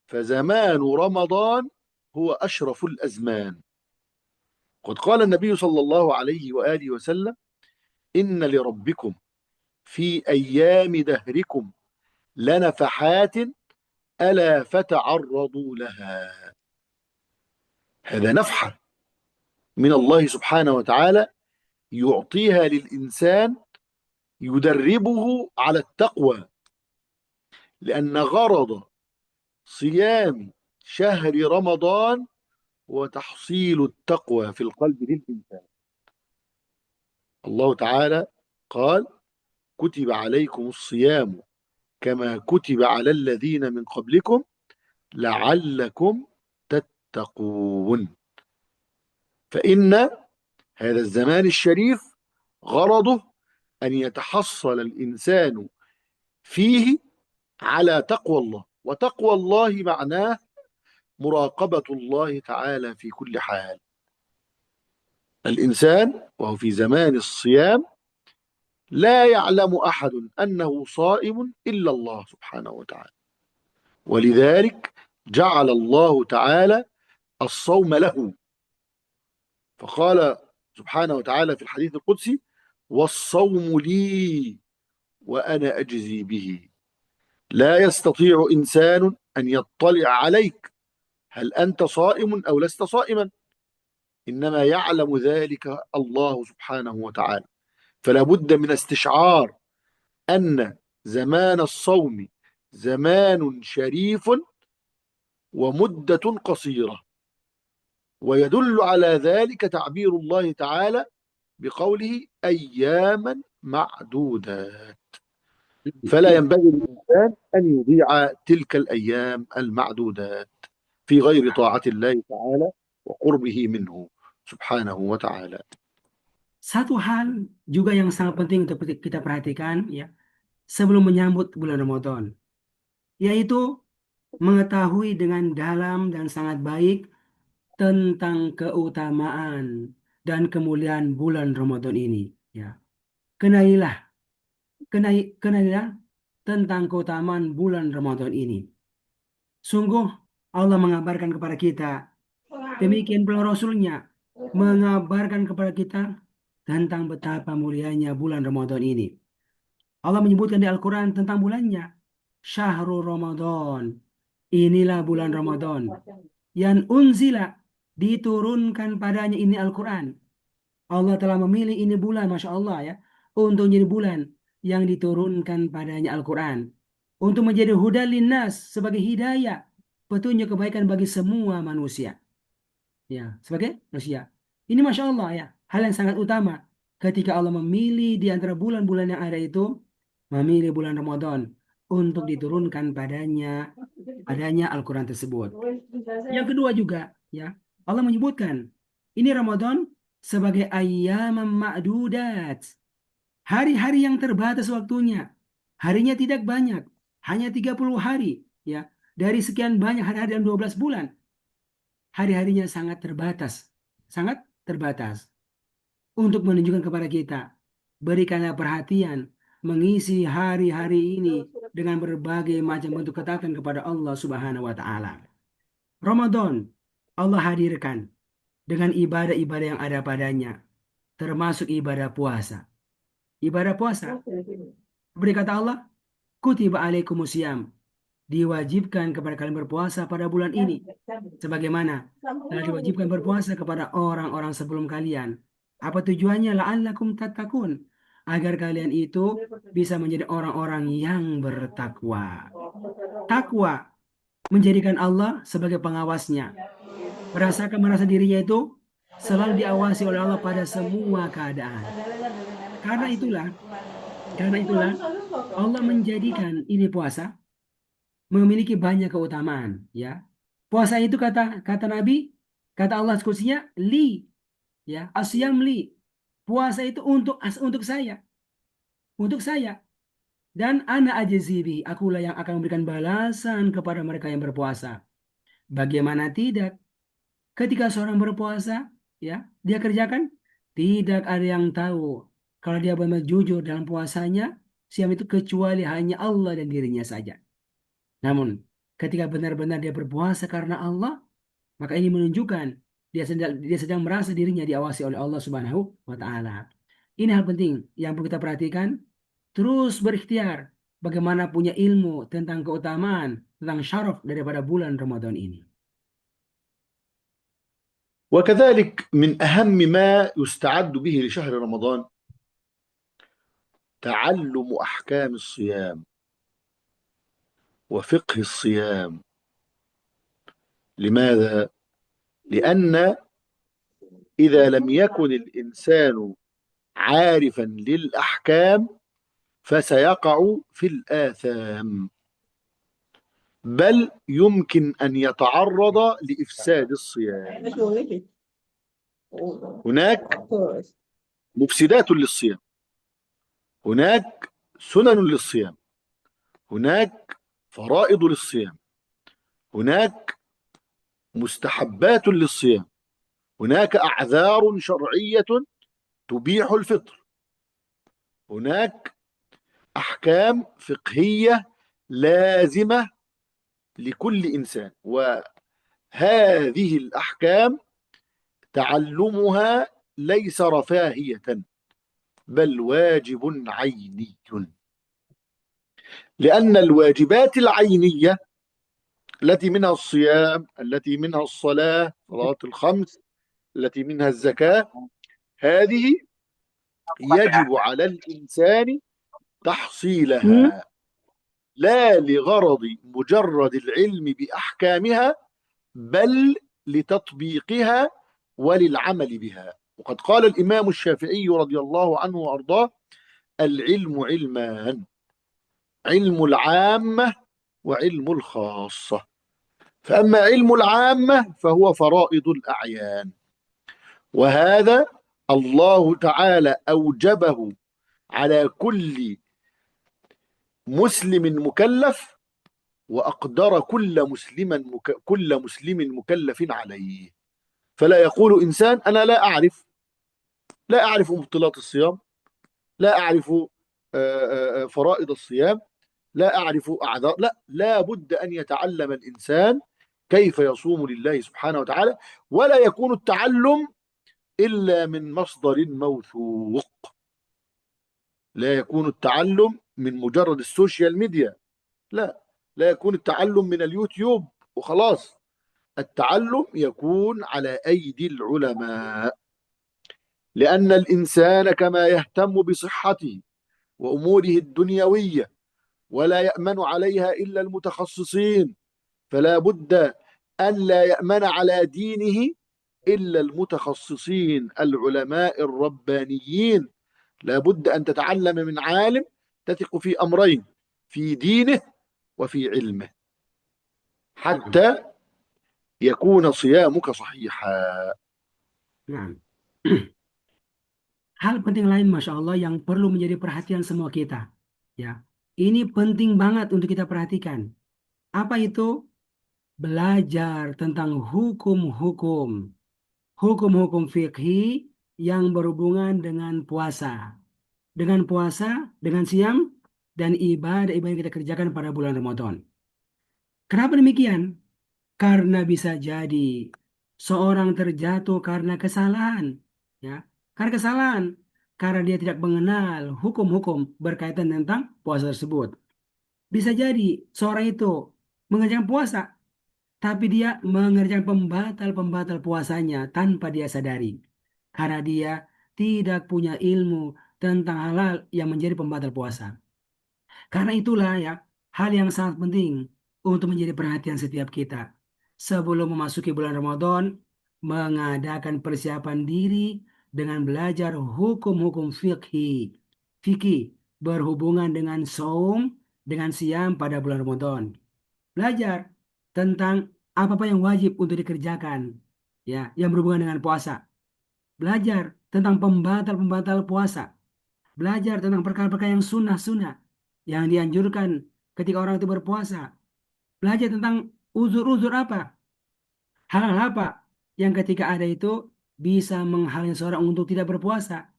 فزمان رمضان هو أشرف الأزمان. قد قال النبي صلى الله عليه وآله وسلم إن لربكم في أيام دهركم لنفحات ألا فتعرضوا لها. هذا نفحة من الله سبحانه وتعالى يعطيها للإنسان يدربه على التقوى، لأن غرض صيام شهر رمضان هو تحصيل التقوى في القلب للإنسان. الله تعالى قال كتب عليكم الصيام كما كتب على الذين من قبلكم لعلكم تتقون. فإن هذا الزمان الشريف غرضه أن يتحصل الإنسان فيه على تقوى الله، وتقوى الله معناه مراقبة الله تعالى في كل حال. الإنسان وهو في زمان الصيام لا يعلم أحد أنه صائم إلا الله سبحانه وتعالى، ولذلك جعل الله تعالى الصوم له، فقال سبحانه وتعالى في الحديث القدسي والصوم لي وأنا أجزي به. لا يستطيع إنسان أن يطلع عليك هل أنت صائم أو لست صائما، إنما يعلم ذلك الله سبحانه وتعالى. فلا بد من استشعار أن زمان الصوم زمان شريف ومدة قصيرة، ويدل على ذلك تعبير الله تعالى بقوله أياما معدودات. فلا ينبغي للإنسان أن يضيع تلك الأيام المعدودات في غير طاعة الله تعالى وقربه منه سبحانه وتعالى. Satu hal juga yang sangat penting untuk kita perhatikan ya sebelum menyambut bulan Ramadan, yaitu mengetahui dengan dalam dan sangat baik tentang keutamaan dan kemuliaan bulan Ramadan ini ya. Kenalilah tentang keutamaan bulan Ramadan ini. Sungguh Allah mengabarkan kepada kita, demikian pula Rasulnya mengabarkan kepada kita tentang betapa mulianya bulan Ramadan ini. Allah menyebutkan di Al-Quran tentang bulannya. Syahrul Ramadan. Inilah bulan Ramadan. Yang unzila, diturunkan padanya ini Al-Quran. Allah telah memilih ini bulan, Masya Allah ya, untuk menjadi bulan yang diturunkan padanya Al-Quran. Untuk menjadi hudal linnas, sebagai hidayah, petunjuk kebaikan bagi semua manusia. Ya, sebagai manusia. Ini Masya Allah ya, hal yang sangat utama. Ketika Allah memilih di antara bulan-bulan yang ada itu, memilih bulan Ramadan untuk diturunkan adanya Al-Quran tersebut. Yang kedua juga, ya, Allah menyebutkan ini Ramadan sebagai ayyamam ma'dudat. Hari-hari yang terbatas waktunya. Harinya tidak banyak, hanya 30 hari, ya. Dari sekian banyak hari-hari dalam 12 bulan. Hari-harinya sangat terbatas. Sangat terbatas. Untuk menunjukkan kepada kita, berikanlah perhatian mengisi hari-hari ini dengan berbagai macam bentuk ketaatan kepada Allah Subhanahu wa taala. Ramadan Allah hadirkan dengan ibadah-ibadah yang ada padanya, termasuk ibadah puasa. Ibadah puasa, berkata Allah, kutiba alaikumusiyam, diwajibkan kepada kalian berpuasa pada bulan ini, sebagaimana telah diwajibkan berpuasa kepada orang-orang sebelum kalian. Apa tujuannya? La'allakum tattaqun, agar kalian itu bisa menjadi orang-orang yang bertakwa. Takwa menjadikan Allah sebagai pengawasnya. Merasa dirinya itu selalu diawasi oleh Allah pada semua keadaan. Karena itulah Allah menjadikan ini puasa memiliki banyak keutamaan, ya. Puasa itu kata Nabi, kata Allah kursinya li, ya, asyam li. Puasa itu untuk saya. Untuk saya. Dan ana ajzibi, akulah yang akan memberikan balasan kepada mereka yang berpuasa. Bagaimana tidak? Ketika seorang berpuasa, ya, dia kerjakan, tidak ada yang tahu kalau dia benar jujur dalam puasanya, siam itu kecuali hanya Allah dan dirinya saja. Namun, ketika benar-benar dia berpuasa karena Allah, maka ini menunjukkan dia sedang merasa dirinya diawasi oleh Allah Subhanahu wa taala. Ini hal penting yang perlu kita perhatikan. Terus berikhtiar bagaimana punya ilmu tentang keutamaan, tentang syaraf daripada bulan Ramadan ini. وكذلك من أهم ما يستعد به لشهر رمضان تعلم أحكام الصيام وفقه الصيام. لماذا؟ لأن إذا لم يكن الإنسان عارفا للأحكام فسيقع في الآثام، بل يمكن أن يتعرض لإفساد الصيام. هناك مفسدات للصيام، هناك سنن للصيام، هناك فرائض للصيام، هناك مستحبات للصيام، هناك أعذار شرعية تبيح الفطر، هناك أحكام فقهية لازمة لكل إنسان، وهذه الأحكام تعلمها ليس رفاهية بل واجب عيني، لأن الواجبات العينية التي منها الصيام، التي منها الصلاة، صلاة الخمس، التي منها الزكاة، هذه يجب على الإنسان تحصيلها لا لغرض مجرد العلم بأحكامها بل لتطبيقها وللعمل بها. وقد قال الإمام الشافعي رضي الله عنه وأرضاه: العلم علمان، علم العامة وعلم الخاصة. فأما علم العامة فهو فرائض الأعيان، وهذا الله تعالى أوجبه على كل مسلم مكلف، وأقدر كل مسلم مكلف عليه. فلا يقول إنسان أنا لا أعرف مبطلات الصيام، لا أعرف فرائض الصيام، لا أعرف أعذار. لا بد أن يتعلم الإنسان كيف يصوم لله سبحانه وتعالى، ولا يكون التعلم إلا من مصدر موثوق. لا يكون التعلم من مجرد السوشيال ميديا، لا يكون التعلم من اليوتيوب وخلاص. التعلم يكون على أيدي العلماء، لأن الإنسان كما يهتم بصحته وأموره الدنيوية ولا يأمن عليها إلا المتخصصين، فلا بد أن لا يأمن على دينه إلا المتخصصين العلماء الربانيين. لا بد أن تتعلم من عالم تثق في أمرين: في دينه وفي علمه، حتى يكون صيامك صحيحا. Nah, hal penting lain, Masya Allah, yang perlu menjadi perhatian semua kita. Ya, ini penting banget untuk kita perhatikan. Apa itu? Belajar tentang hukum-hukum, hukum-hukum fikih yang berhubungan dengan puasa, dengan siam, dan ibadah-ibadah yang kita kerjakan pada bulan Ramadan. Kenapa demikian? Karena bisa jadi seorang terjatuh karena kesalahan, ya, karena dia tidak mengenal hukum-hukum berkaitan tentang puasa tersebut. Bisa jadi seorang itu mengerjakan puasa, tapi dia mengerjakan pembatal-pembatal puasanya tanpa dia sadari, karena dia tidak punya ilmu tentang halal yang menjadi pembatal puasa. Karena itulah ya, hal yang sangat penting untuk menjadi perhatian setiap kita. Sebelum memasuki bulan Ramadan, mengadakan persiapan diri dengan belajar hukum-hukum fikih berhubungan dengan saum, dengan siam pada bulan Ramadan. Belajar tentang apa-apa yang wajib untuk dikerjakan, ya, yang berhubungan dengan puasa. Belajar tentang pembatal-pembatal puasa. Belajar tentang perkara-perkara yang sunnah-sunnah yang dianjurkan ketika orang itu berpuasa. Belajar tentang uzur-uzur apa, hal-hal apa yang ketika ada itu bisa menghalangi seorang untuk tidak berpuasa,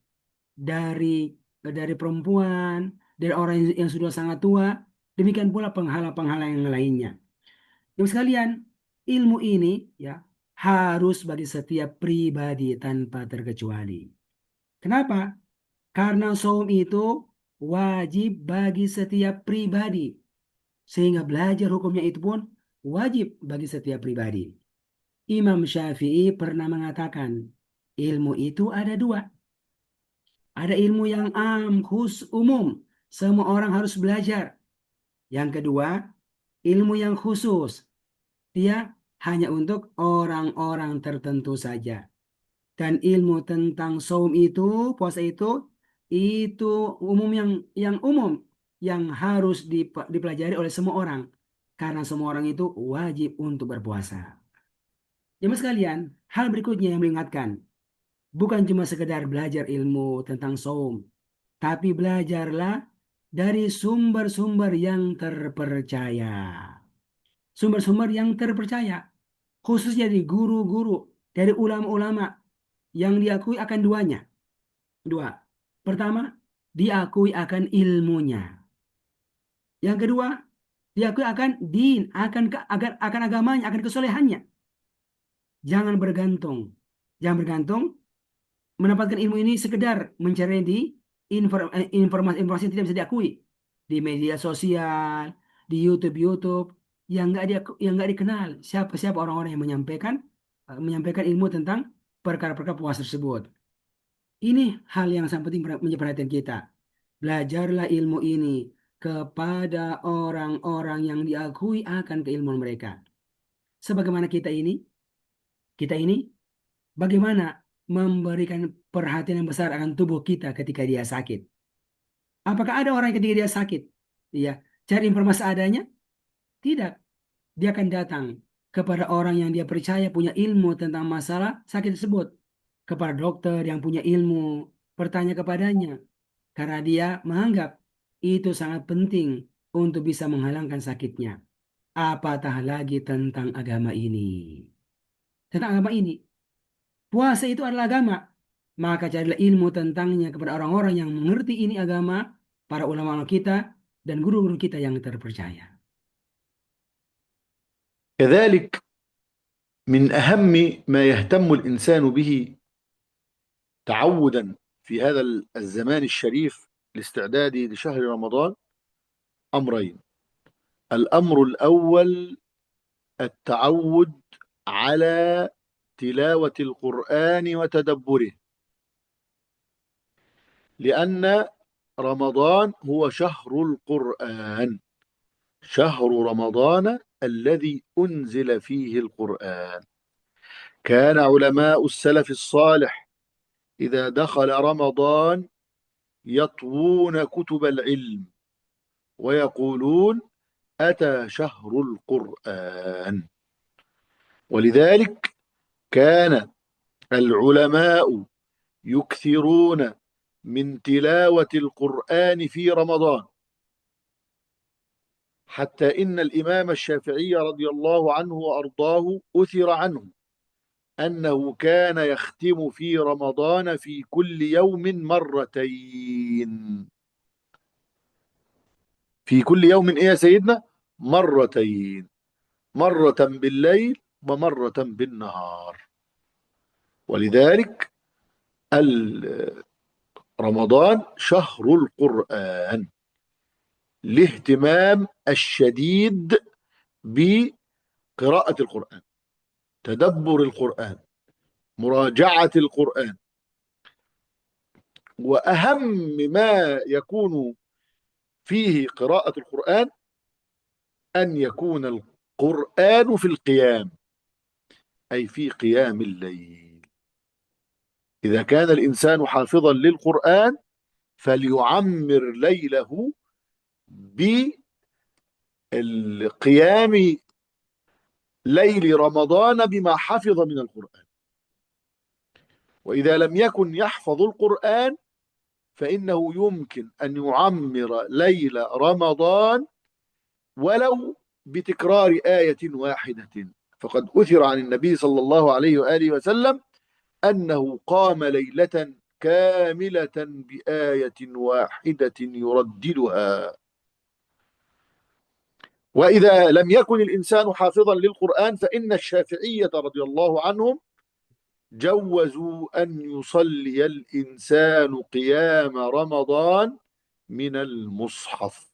dari perempuan, dari orang yang sudah sangat tua, demikian pula penghala-penghala yang lainnya. Yang sekalian, ilmu ini ya harus bagi setiap pribadi tanpa terkecuali. Kenapa? Karena saum itu wajib bagi setiap pribadi. Sehingga belajar hukumnya itu pun wajib bagi setiap pribadi. Imam Syafi'i pernah mengatakan, ilmu itu ada dua. Ada ilmu yang umum. Semua orang harus belajar. Yang kedua, ilmu yang khusus. Dia hanya untuk orang-orang tertentu saja. Dan ilmu tentang saum itu, puasa itu umum yang umum yang harus dipelajari oleh semua orang. Karena semua orang itu wajib untuk berpuasa. Jemaah sekalian, hal berikutnya yang mengingatkan, bukan cuma sekedar belajar ilmu tentang saum, tapi belajarlah dari sumber-sumber yang terpercaya. Sumber-sumber yang terpercaya, khususnya dari guru-guru, dari ulama-ulama yang diakui akan dua. Pertama, diakui akan ilmunya. Yang kedua, diakui akan akan agamanya, akan kesolehannya. Jangan bergantung. Jangan bergantung mendapatkan ilmu ini sekedar mencari di informasi yang tidak bisa diakui di media sosial, di YouTube yang nggak dikenal siapa orang-orang yang menyampaikan ilmu tentang perkara-perkara puasa tersebut. Ini hal yang sangat penting menjadi perhatian kita. Belajarlah ilmu ini kepada orang-orang yang diakui akan keilmuan mereka. Sebagaimana kita ini bagaimana memberikan perhatian yang besar akan tubuh kita ketika dia sakit. Apakah ada orang ketika dia sakit, cari informasi adanya? Tidak. Dia akan datang kepada orang yang dia percaya punya ilmu tentang masalah sakit tersebut. Kepada dokter yang punya ilmu, bertanya kepadanya. Karena dia menganggap itu sangat penting untuk bisa menghalangkan sakitnya. Apatah lagi tentang agama ini. Tentang agama ini. Puasa itu adalah agama. Maka carilah ilmu tentangnya kepada orang-orang yang mengerti ini agama, para ulama kita, dan guru-guru kita yang terpercaya. كذلك من أهم ما يهتم الإنسان به تعودا في هذا الزمان الشريف الاستعداد لشهر رمضان أمرين. الأمر الأول التعود على تلاوة القرآن وتدبره، لأن رمضان هو شهر القرآن، شهر رمضان الذي أنزل فيه القرآن. كان علماء السلف الصالح إذا دخل رمضان يطوون كتب العلم ويقولون أتى شهر القرآن. ولذلك كان العلماء يكثرون من تلاوة القرآن في رمضان، حتى إن الإمام الشافعي رضي الله عنه وأرضاه أثر عنه أنه كان يختم في رمضان في كل يوم مرتين. في كل يوم إيه يا سيدنا؟ مرتين، مرة بالليل ومرة بالنهار. ولذلك رمضان شهر القرآن، الاهتمام الشديد بقراءة القرآن، تدبر القرآن، مراجعة القرآن. وأهم ما يكون فيه قراءة القرآن أن يكون القرآن في القيام، أي في قيام الليل. إذا كان الإنسان حافظا للقرآن فليعمر ليله بالقيام ليل رمضان بما حفظ من القرآن. وإذا لم يكن يحفظ القرآن فإنه يمكن أن يعمر ليل رمضان ولو بتكرار آية واحدة. فقد أثر عن النبي صلى الله عليه وآله وسلم أنه قام ليلة كاملة بآية واحدة يرددها. وإذا لم يكن الإنسان حافظا للقرآن فإن الشافعية رضي الله عنهم جوزوا أن يصلي الإنسان قيام رمضان من المصحف.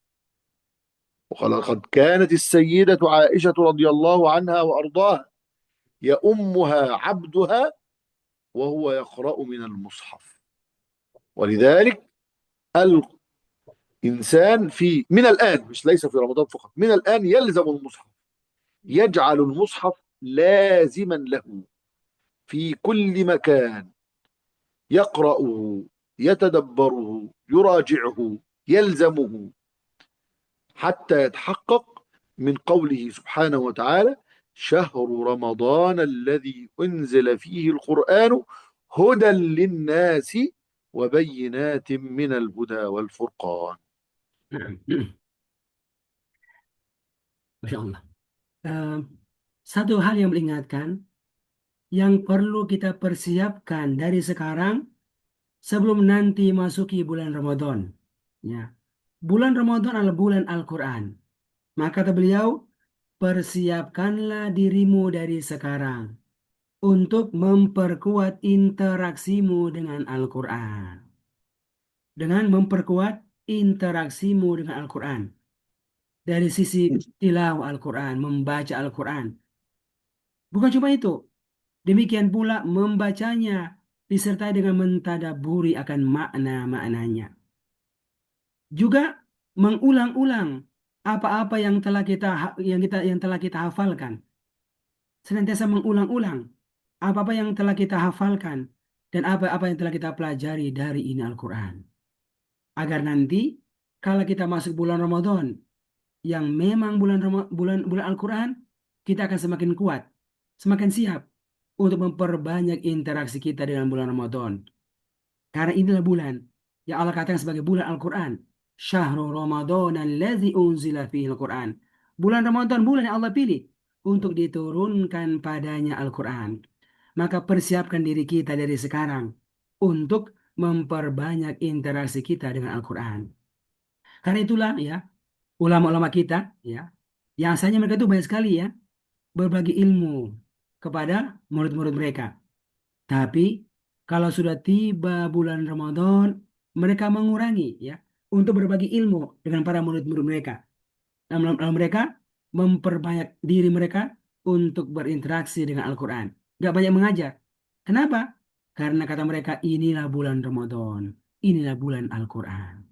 وقد كانت السيدة عائشة رضي الله عنها وأرضاها يؤمها عبدها وهو يقرأ من المصحف. ولذلك الإنسان من الآن، مش ليس في رمضان فقط، من الآن يلزم المصحف، يجعل المصحف لازما له في كل مكان، يقرأه، يتدبره، يراجعه، يلزمه، حتى يتحقق من قوله سبحانه وتعالى: شهر رمضان الذي أنزل فيه القرآن هدى للناس وبينات من الهدى والفرقان. Masya Allah. Satu hal yang mengingatkan, yang perlu kita persiapkan dari sekarang sebelum nanti masuki bulan Ramadan. Ya. Bulan Ramadan adalah bulan Al-Quran. Maka kata beliau, persiapkanlah dirimu dari sekarang untuk memperkuat interaksimu dengan Al-Quran. Dengan memperkuat interaksimu dengan Al-Quran. Dari sisi tilawah Al-Quran, membaca Al-Quran. Bukan cuma itu. Demikian pula membacanya disertai dengan mentadaburi akan makna-maknanya. Juga mengulang-ulang apa-apa yang telah kita hafalkan. Senantiasa mengulang-ulang apa-apa yang telah kita hafalkan dan apa-apa yang telah kita pelajari dari ini Al-Quran. Agar nanti kalau kita masuk bulan Ramadan yang memang bulan Al-Quran, kita akan semakin kuat, semakin siap untuk memperbanyak interaksi kita dengan bulan Ramadan. Karena inilah bulan yang Allah katakan sebagai bulan Al-Quran. Syahrul Ramadan allazi unzila fihi Al-Quran. Bulan Ramadan, bulan yang Allah pilih untuk diturunkan padanya Al-Quran. Maka persiapkan diri kita dari sekarang untuk memperbanyak interaksi kita dengan Al-Quran. Karena itulah ya, ulama-ulama kita ya, yang asalnya mereka itu banyak sekali ya berbagi ilmu kepada murid-murid mereka. Tapi kalau sudah tiba bulan Ramadan, mereka mengurangi ya untuk berbagi ilmu dengan para murid-murid mereka. Lalu mereka memperbanyak diri mereka untuk berinteraksi dengan Al-Quran. Gak banyak mengajar. Kenapa? Karena kata mereka, inilah bulan Ramadan. Inilah bulan Al-Quran.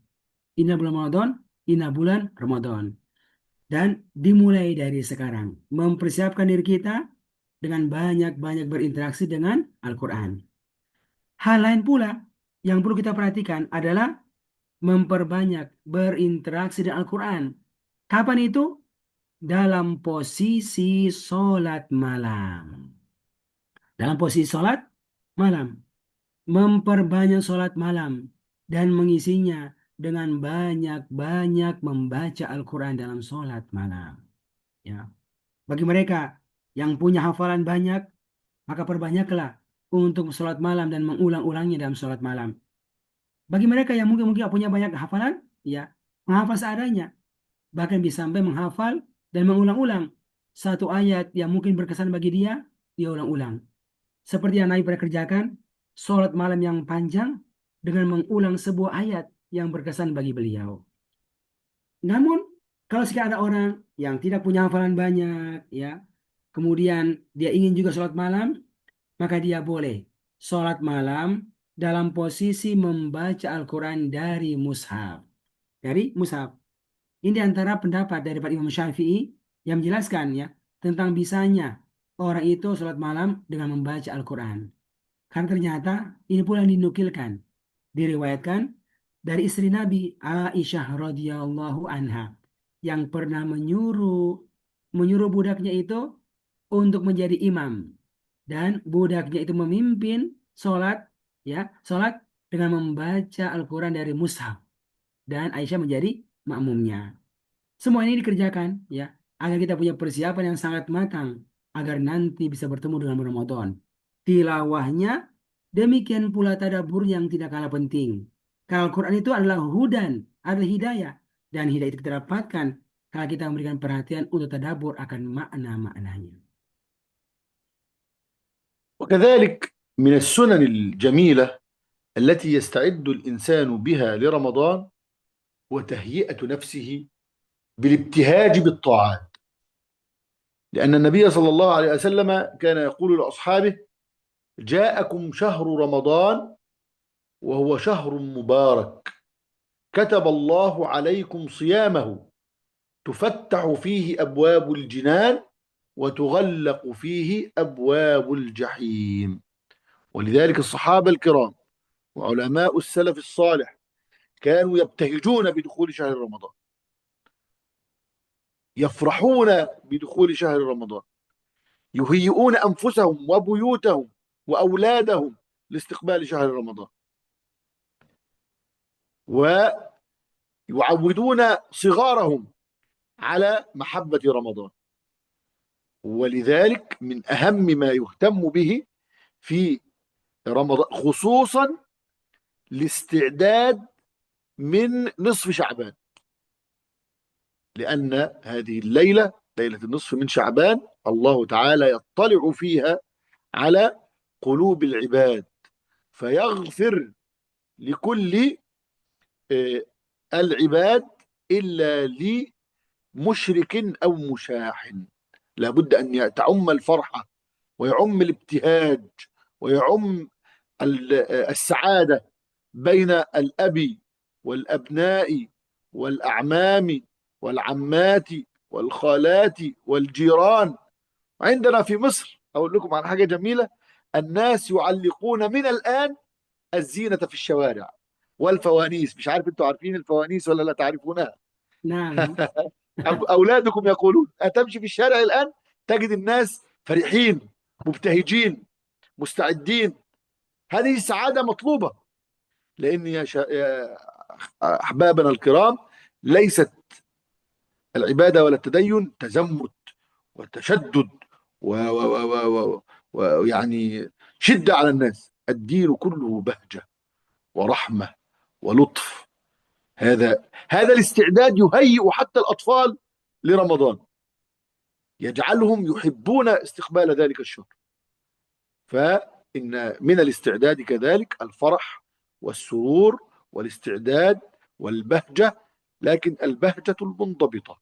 Inilah bulan Ramadan. Inilah bulan Ramadan. Dan dimulai dari sekarang. Mempersiapkan diri kita dengan banyak-banyak berinteraksi dengan Al-Quran. Hal lain pula yang perlu kita perhatikan adalah memperbanyak berinteraksi dengan Al-Quran. Kapan itu? Dalam posisi sholat malam. Dalam posisi sholat malam. Memperbanyak sholat malam dan mengisinya dengan banyak-banyak membaca Al-Quran dalam sholat malam. Ya. Bagi mereka yang punya hafalan banyak, maka perbanyaklah untuk sholat malam dan mengulang-ulangnya dalam sholat malam. Bagi mereka yang mungkin punya banyak hafalan, ya menghafal seadanya. Bahkan bisa sampai menghafal dan mengulang-ulang satu ayat yang mungkin berkesan bagi dia ulang-ulang. Seperti yang Nabi pernah kerjakan, sholat malam yang panjang dengan mengulang sebuah ayat yang berkesan bagi beliau. Namun, kalau sekiranya ada orang yang tidak punya hafalan banyak, ya, kemudian dia ingin juga sholat malam, maka dia boleh sholat malam dalam posisi membaca Al-Quran dari mushaf. Dari mushaf. Ini antara pendapat daripada Imam Syafi'i yang menjelaskan ya tentang bisanya orang itu sholat malam dengan membaca Al-Quran. Karena ternyata ini pula yang dinukilkan, diriwayatkan dari istri Nabi Aisyah radhiyallahu anha yang pernah menyuruh budaknya itu untuk menjadi imam dan budaknya itu memimpin sholat dengan membaca Al-Quran dari mushaf dan Aisyah menjadi makmumnya. Semua ini dikerjakan ya agar kita punya persiapan yang sangat matang agar nanti bisa bertemu dengan Ramadan. Tilawahnya demikian pula tadabbur yang tidak kalah penting. Kalau Al-Quran itu adalah hudan, adalah hidayah dan hidayah itu kita dapatkan kalau kita memberikan perhatian untuk tadabbur akan makna-maknanya. وكذلك من السنن الجميلة التي يستعد الإنسان بها لرمضان وتهيئة نفسه بالابتهاج بالطاعات، لأن النبي صلى الله عليه وسلم كان يقول لأصحابه: جاءكم شهر رمضان وهو شهر مبارك كتب الله عليكم صيامه تفتح فيه أبواب الجنان وتغلق فيه أبواب الجحيم. ولذلك الصحابة الكرام وعلماء السلف الصالح كانوا يبتهجون بدخول شهر رمضان، يفرحون بدخول شهر رمضان، يهيئون أنفسهم وبيوتهم وأولادهم لاستقبال شهر رمضان، ويعودون صغارهم على محبة رمضان. ولذلك من أهم ما يهتم به في رمضان خصوصا الاستعداد من نصف شعبان، لأن هذه الليلة ليلة النصف من شعبان الله تعالى يطلع فيها على قلوب العباد فيغفر لكل العباد إلا لمشرك أو مشاح. لابد أن تعم الفرحة ويعم الابتهاج ويعم السعادة بين الأب والأبناء والأعمام والعمات والخالات والجيران. عندنا في مصر أقول لكم عن حاجة جميلة، الناس يعلقون من الآن الزينة في الشوارع والفوانيس. مش عارف انتوا عارفين الفوانيس ولا لا تعرفونها؟ نعم. أولادكم يقولون أتمشي في الشارع الآن تجد الناس فرحين مبتهجين مستعدين. هذه السعادة مطلوبة، لأن يا أحبابنا الكرام ليست العبادة ولا التدين تزمت وتشدد ويعني شدة على الناس. الدين كله بهجة ورحمة ولطف. هذا الاستعداد يهيئ حتى الأطفال لرمضان، يجعلهم يحبون استقبال ذلك الشهر. فإن من الاستعداد كذلك الفرح والسرور والاستعداد والبهجة، لكن البهجة المنضبطة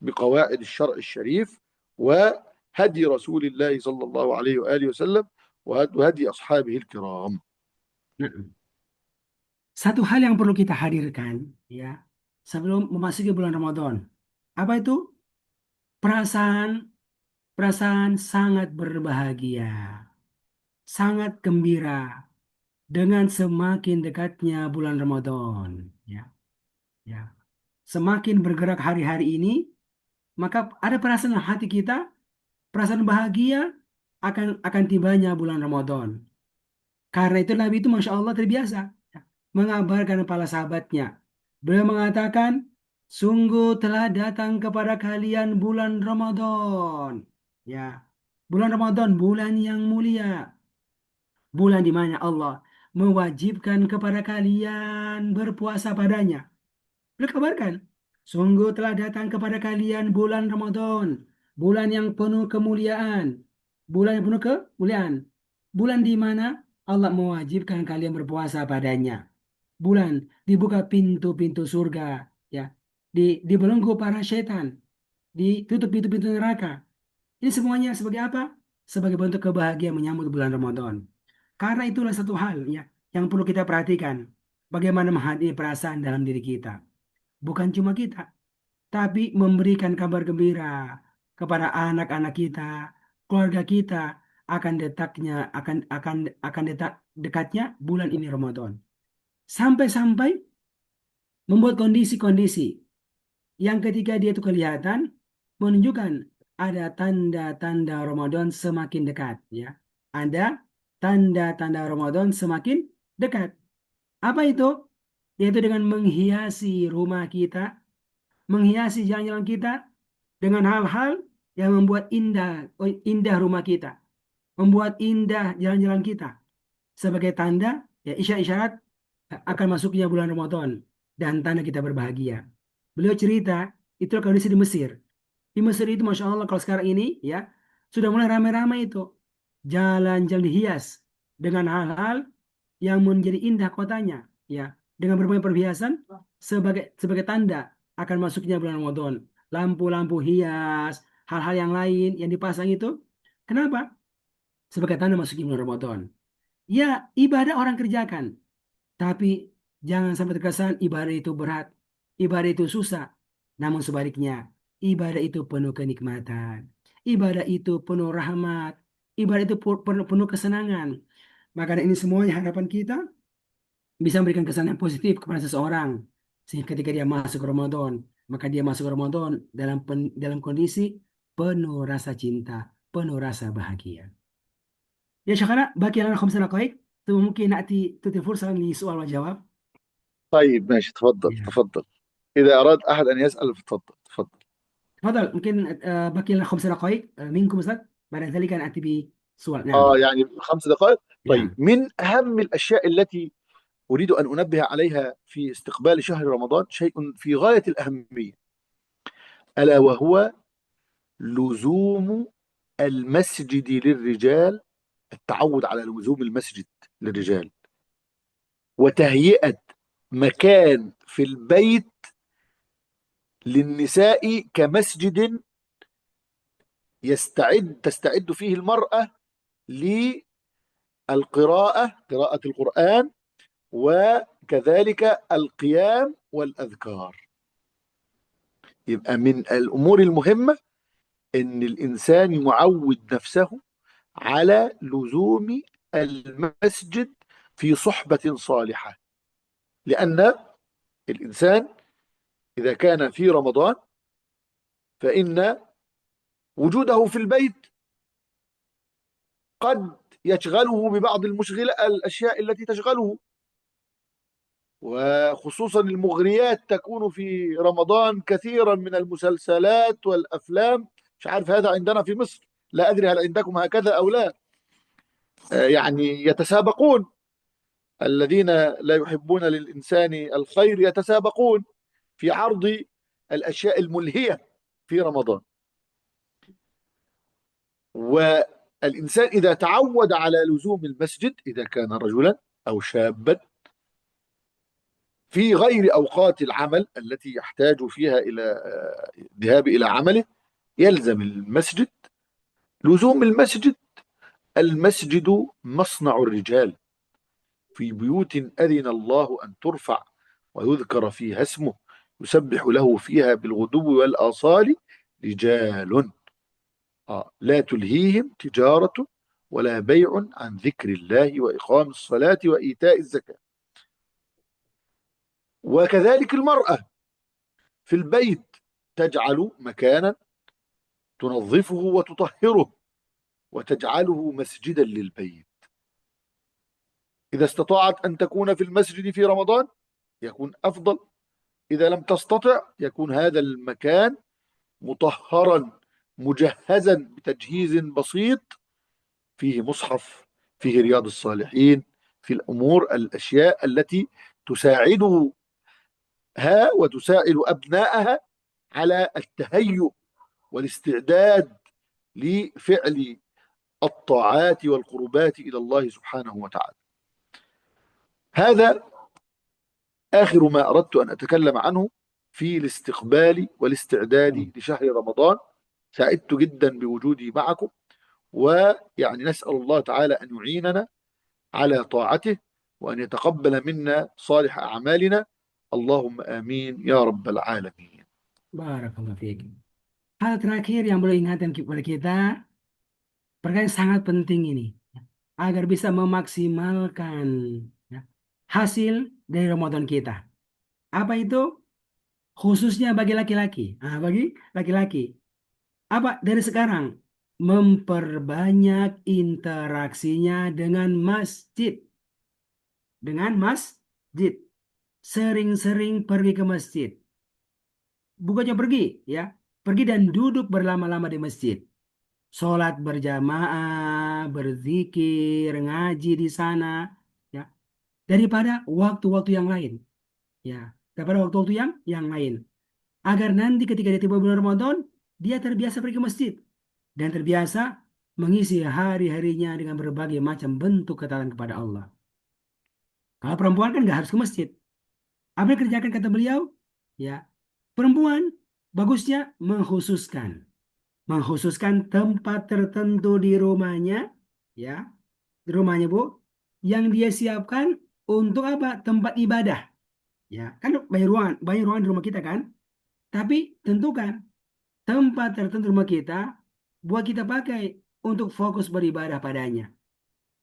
بقواعد الشرع الشريف وهدي رسول الله صلى الله عليه وآله وسلم وهدي أصحابه الكرام. Satu hal yang perlu kita hadirkan ya sebelum memasuki bulan Ramadan. Apa itu? Perasaan sangat berbahagia, sangat gembira dengan semakin dekatnya bulan Ramadan ya. Ya. Semakin bergerak hari-hari ini, maka ada perasaan dalam hati kita, perasaan bahagia akan tibanya bulan Ramadan. Karena itu Nabi itu Masya Allah terbiasa ya, mengabarkan para sahabatnya. Beliau mengatakan, sungguh telah datang kepada kalian bulan Ramadan. Ya, bulan Ramadan, bulan yang mulia. Bulan di mana Allah mewajibkan kepada kalian berpuasa padanya. Beliau kabarkan, sungguh telah datang kepada kalian bulan Ramadan, bulan yang penuh kemuliaan, bulan yang penuh kemuliaan, bulan di mana Allah mewajibkan kalian berpuasa padanya. Bulan dibuka pintu-pintu surga, ya, dibelenggu para setan, ditutup pintu-pintu neraka. Ini semuanya sebagai apa? Sebagai bentuk kebahagiaan menyambut bulan Ramadan. Karena itulah satu hal ya yang perlu kita perhatikan, bagaimana menghadapi perasaan dalam diri kita. Bukan cuma kita, tapi memberikan kabar gembira kepada anak-anak kita, keluarga kita akan dekatnya bulan ini Ramadan. Sampai-sampai membuat kondisi-kondisi yang ketika dia itu kelihatan menunjukkan ada tanda-tanda Ramadan semakin dekat ya. Ada tanda-tanda Ramadan semakin dekat. Apa itu? Yaitu dengan menghiasi rumah kita, menghiasi jalan-jalan kita dengan hal-hal yang membuat indah rumah kita, membuat indah jalan-jalan kita sebagai tanda ya isyarat akan masuknya bulan Ramadan dan tanda kita berbahagia. Beliau cerita itu kondisi di Mesir. Di Mesir itu Masya Allah kalau sekarang ini ya sudah mulai ramai-ramai itu jalan-jalan dihias dengan hal-hal yang menjadi indah kotanya ya, dengan berbagai perhiasan sebagai tanda akan masuknya bulan Ramadan. Lampu-lampu hias, hal-hal yang lain yang dipasang itu. Kenapa? Sebagai tanda masuknya bulan Ramadan. Ya, ibadah orang kerjakan. Tapi jangan sampai terkesan ibadah itu berat, ibadah itu susah. Namun sebaliknya, ibadah itu penuh kenikmatan, ibadah itu penuh rahmat, ibadah itu penuh kesenangan. Maka ini semuanya harapan kita bisa memberikan kesan yang positif kepada seseorang. Sehingga ketika dia masuk Ramadan, maka dia masuk Ramadan dalam kondisi penuh rasa cinta, penuh rasa bahagia. يا شيخنا باقي لنا 5 دقائق، ثم ممكن نأتي تعطي فرصة لسؤال وجواب. طيب ماشي، تفضل يا. تفضل. إذا أراد أحد أن يسأل تفضل تفضل. تفضل، ممكن باقي لنا 5 دقائق منكم أستاذ، بعد ذلك نأتي بسؤال. نعم. يعني 5 دقائق. طيب، نعم. من أهم الأشياء التي أريد أن أنبه عليها في استقبال شهر رمضان شيء في غاية الأهمية، ألا وهو لزوم المسجد للرجال، التعود على لزوم المسجد للرجال، وتهيئة مكان في البيت للنساء كمسجد تستعد فيه المرأة للقراءة، قراءة القرآن، وكذلك القيام والأذكار. يبقى من الأمور المهمة إن الإنسان يعود نفسه على لزوم المسجد في صحبة صالحة، لأن الإنسان إذا كان في رمضان فإن وجوده في البيت قد يشغله ببعض الأشياء التي تشغله، وخصوصا المغريات تكون في رمضان كثيرا من المسلسلات والأفلام. مش عارف هذا عندنا في مصر، لا أدري هل عندكم هكذا أو لا. يعني يتسابقون، الذين لا يحبون للإنسان الخير يتسابقون في عرض الأشياء الملهية في رمضان. والإنسان إذا تعود على لزوم المسجد، إذا كان رجلا أو شابا، في غير أوقات العمل التي يحتاج فيها إلى الذهاب إلى عمله، يلزم المسجد. لزوم المسجد، المسجد مصنع الرجال، في بيوت أذن الله أن ترفع ويذكر فيها اسمه يسبح له فيها بالغدو والآصال رجال لا تلهيهم تجارة ولا بيع عن ذكر الله وإقام الصلاة وإيتاء الزكاة. وكذلك المرأة في البيت تجعل مكانا تنظفه وتطهره وتجعله مسجدا للبيت. إذا استطاعت أن تكون في المسجد في رمضان يكون أفضل، إذا لم تستطع يكون هذا المكان مطهرا مجهزا بتجهيز بسيط، فيه مصحف، فيه رياض الصالحين، في الأشياء التي تساعدها وتساعد أبنائها على التهيؤ والاستعداد لفعل الطاعات والقربات إلى الله سبحانه وتعالى. هذا آخر ما أردت أن أتكلم عنه في الاستقبال والاستعداد لشهر رمضان. سعدت جدا بوجودي معكم، ويعني نسأل الله تعالى أن يعيننا على طاعته وأن يتقبل منا صالح أعمالنا. اللهم آمين يا رب العالمين. Barakallahu fiik. Hal terakhir yang boleh ingatkan kepada kita, perkara yang sangat penting ini, agar bisa memaksimalkan ya, hasil dari Ramadan kita. Apa itu? Khususnya bagi laki-laki. Bagi laki-laki. Apa? Dari sekarang, memperbanyak interaksinya dengan masjid. Dengan masjid. Sering-sering pergi ke masjid. Bukannya pergi, ya. Pergi dan duduk berlama-lama di masjid. Sholat berjamaah, berzikir, ngaji di sana, ya. Daripada waktu-waktu yang lain, ya. Daripada waktu-waktu yang lain. Agar nanti ketika dia tiba bulan Ramadan, dia terbiasa pergi ke masjid dan terbiasa mengisi hari-harinya dengan berbagai macam bentuk ketaatan kepada Allah. Kalau perempuan kan nggak harus ke masjid. Apa yang kerjakan kata beliau? Ya, perempuan bagusnya mengkhususkan tempat tertentu di rumahnya, ya, di rumahnya Bu, yang dia siapkan untuk apa? Tempat ibadah. Ya, kan banyak ruangan di rumah kita kan? Tapi tentukan tempat tertentu rumah kita buat kita pakai untuk fokus beribadah padanya.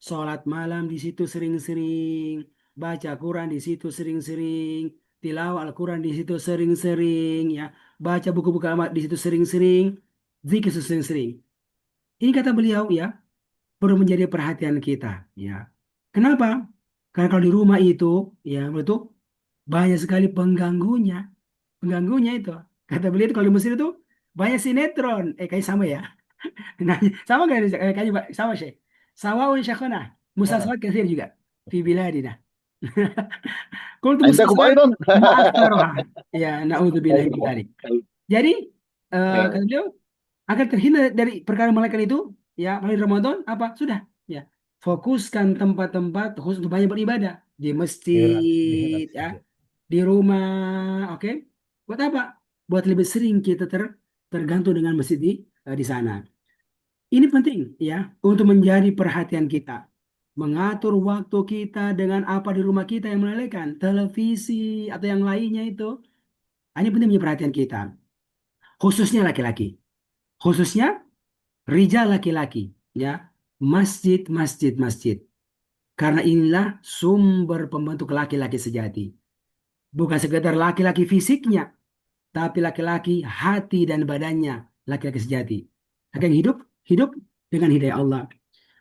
Sholat malam di situ sering-sering, baca Quran di situ sering-sering, tilawah Al-Quran di situ sering-sering, ya, baca buku-buku agama di situ sering-sering, zikir sering-sering. Ini kata beliau, ya, perlu menjadi perhatian kita, ya. Kenapa? Karena kalau di rumah itu, ya, itu banyak sekali pengganggunya. Pengganggunya itu. Kata beliau itu kalau di Mesir itu banyak sinetron. Kayaknya sama ya. Nah, sama nggak? Kayaknya sama sih. Sawaun syakhana. آه. Musalsalat kathir juga. Fi biladina. Qultu عندكم musalsalat أيضا؟ ma aktsaruha. Ya, na'udzubillahi min dzalik. Jadi, kata beliau, agar terhindar dari perkara malaikat itu, ya, melalui Ramadan, apa? Sudah, ya. Fokuskan tempat-tempat khusus untuk banyak beribadah. Di Dihelat masjid, ya. saja. Di rumah, oke. Buat apa? Buat lebih sering kita tergantung dengan masjid di sana. Ini penting ya untuk menjadi perhatian kita. Mengatur waktu kita dengan apa di rumah kita yang melalaikan televisi atau yang lainnya itu. Ini penting menjadi perhatian kita. Khususnya laki-laki. Khususnya rijal laki-laki. Ya, masjid, masjid, masjid. Karena inilah sumber pembentuk laki-laki sejati. Bukan sekedar laki-laki fisiknya, tapi laki-laki hati dan badannya, laki-laki sejati. Laki yang hidup, hidup dengan hidayah Allah.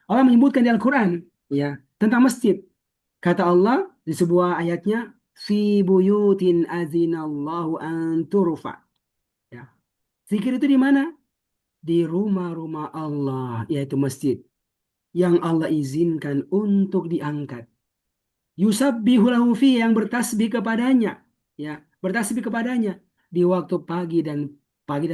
Allah menyebutkan di Al-Quran, ya, tentang masjid. Kata Allah di sebuah ayatnya, fi buyutin azinallahu an turfa. Ya. Zikir itu di mana? Di rumah-rumah Allah, yaitu masjid. Yang Allah izinkan untuk diangkat. Yusabbihu lahu fi, yang bertasbih kepadanya, ya, bertasbih kepadanya di waktu pagi dan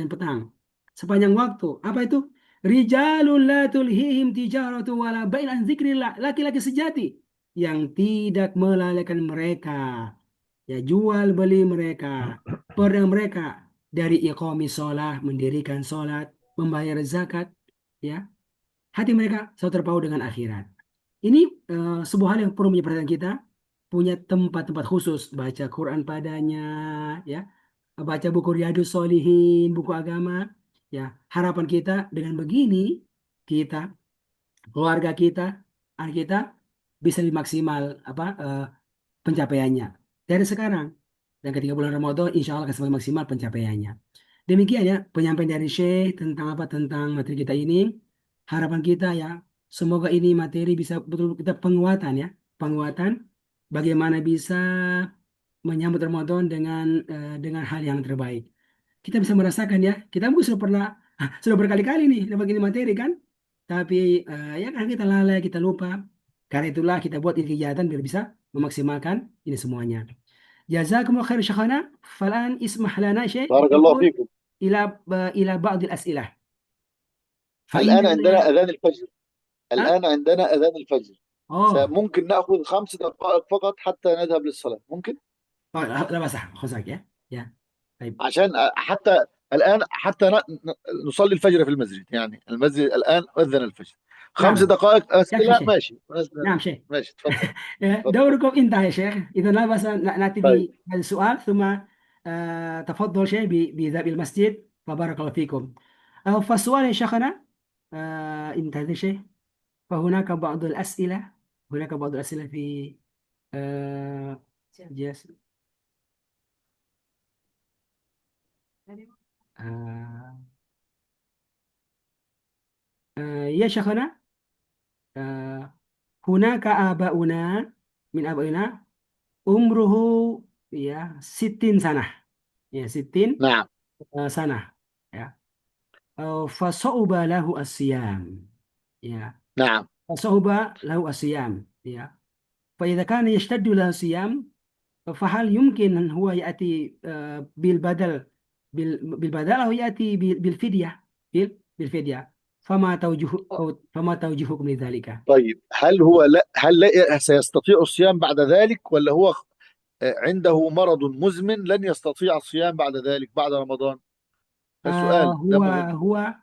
petang, sepanjang waktu. Apa itu? Rijalul la tulhihim tijaratu wala bain an dzikrillah, laki-laki sejati yang tidak melalaikan mereka, ya, jual beli mereka, perang mereka dari iqamis sholat, mendirikan sholat, membayar zakat, ya, hati mereka selalu terpaut dengan akhirat. Ini sebuah hal yang perlu menjadi perhatian kita, punya tempat-tempat khusus, baca Quran padanya, ya, baca buku Riyadhus Shalihin, buku agama, ya. Harapan kita dengan begini, kita, keluarga kita, anak kita bisa lebih maksimal pencapaiannya dari sekarang. Dan ketika bulan Ramadan, insya Allah akan semakin maksimal pencapaiannya. Demikian ya penyampaian dari Syekh tentang tentang materi kita ini. Harapan kita ya, semoga ini materi bisa betul kita penguatan ya, penguatan bagaimana bisa menyambut Ramadan dengan hal yang terbaik. Kita bisa merasakan ya, kita mungkin sudah pernah sudah berkali-kali nih dapat ini materi kan, tapi ya kan kita lalai, kita lupa. Karena itulah kita buat ini kegiatan biar bisa memaksimalkan ini semuanya. Jazakumullah khair syekhana. Falan ismah lana syekh بارك الله nudkhul فيكم. ila ila ba'd al-as'ilah. الآن عندنا فإننا أذان الفجر. ها؟ الآن عندنا أذان الفجر. Oh, ممكن نأخذ 5 دقائق فقط حتى نذهب للصلاة، ممكن؟ لا بأس خذك يا طيب. عشان حتى الآن حتى نصلي الفجر في المسجد، يعني المسجد الآن أذن الفجر. 5 دقائق يكفي أسئلة، شيخ. ماشي نعم شيخ. ماشي، تفضل. دوركم انتهى يا شيخ. إذا لا بأس نأتي طيب. بهذا السؤال ثم تفضل شيء بذهاب المسجد. فبارك الله فيكم. فالسؤال يا شيخنا انتهى هذا الشيء. فهناك بعض الأسئلة، هناك بعض الأسئلة في جس يا شيخنا هناك آباؤنا من آبائنا عمره ya 60 سنة ya 60 نعم. سنة ya فصعب له الصيام ya نعم. فصعب له الصيام ya فإذا كان يشتد له الصيام فهل يمكن أن هو يأتي بالبدل أو يأتي بالفدية بالفدية فما توجهكم لذلك؟ طيب هل سيستطيع الصيام بعد ذلك، ولا هو عنده مرض مزمن لن يستطيع الصيام بعد ذلك بعد رمضان؟ السؤال ده هو مهم. هو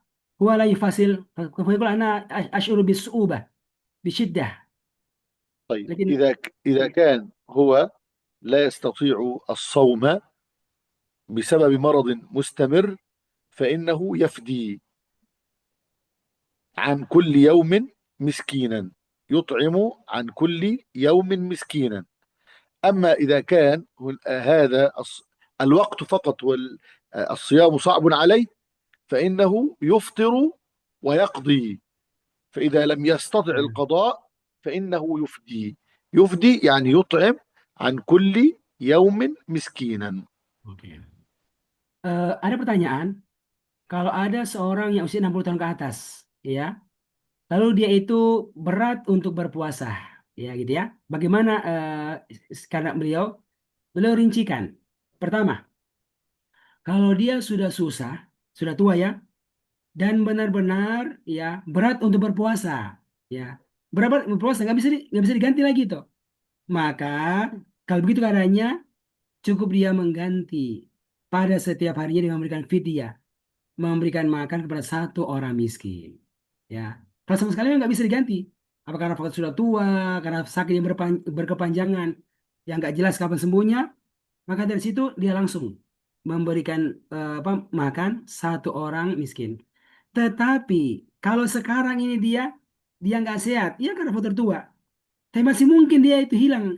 هو لا يفصل، فيقول أنا أشعر بالصعوبة بشدة. طيب لكن إذا كان هو لا يستطيع الصوم بسبب مرض مستمر، فإنه يفدي عن كل يوم مسكينا، يطعم عن كل يوم مسكينا. أما إذا كان هذا الوقت فقط والصيام صعب عليه فإنه يفطر ويقضي. فإذا لم يستطع القضاء فإنه يفدي يعني يطعم عن كل يوم مسكينا. Oke. Ada pertanyaan, kalau ada seorang yang usia 60 tahun ke atas, ya, lalu dia itu berat untuk berpuasa, ya gitu ya. Bagaimana karena beliau rincikan. Pertama, kalau dia sudah susah, sudah tua ya, dan benar-benar ya berat untuk berpuasa, ya. Berat berpuasa nggak bisa diganti lagi tuh. Maka kalau begitu keadaannya cukup dia mengganti pada setiap harinya dengan memberikan fidyah, memberikan makan kepada satu orang miskin. Ya, kalau sama sekali nggak bisa diganti. Apa karena faktor sudah tua, karena sakit yang berkepanjangan, yang nggak jelas kapan sembuhnya, maka dari situ dia langsung memberikan makan satu orang miskin. Tetapi kalau sekarang ini dia nggak sehat, ya karena faktor tua. Tapi masih mungkin dia itu hilang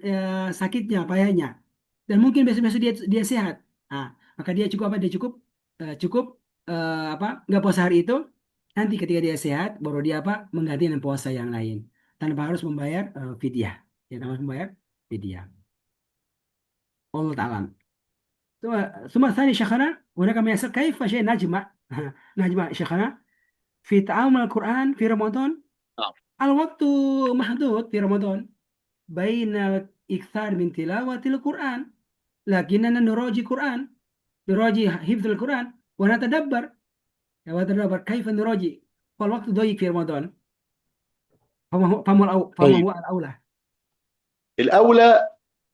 sakitnya, payahnya. Dan mungkin besok-besok dia sehat. Nah, maka dia cukup apa? Dia cukup nggak puasa hari itu. Nanti ketika dia sehat, baru dia mengganti dengan puasa yang lain tanpa harus membayar fidyah. Ya, tanpa harus membayar fidyah. Allah Ta'ala. ثم ثاني شيخنا هناك ما يسأل كيف شيء نجمع نجمع شيخنا في تعامل القرآن في رمضان. نعم. الوقت محدود في رمضان بين الإكثار من تلاوة القرآن، لكننا نراجع القرآن، نراجع حفظ القرآن ونتدبر كيف نراجع، والوقت ضيق في رمضان. فما طيب. هو الأولى؟ الأولى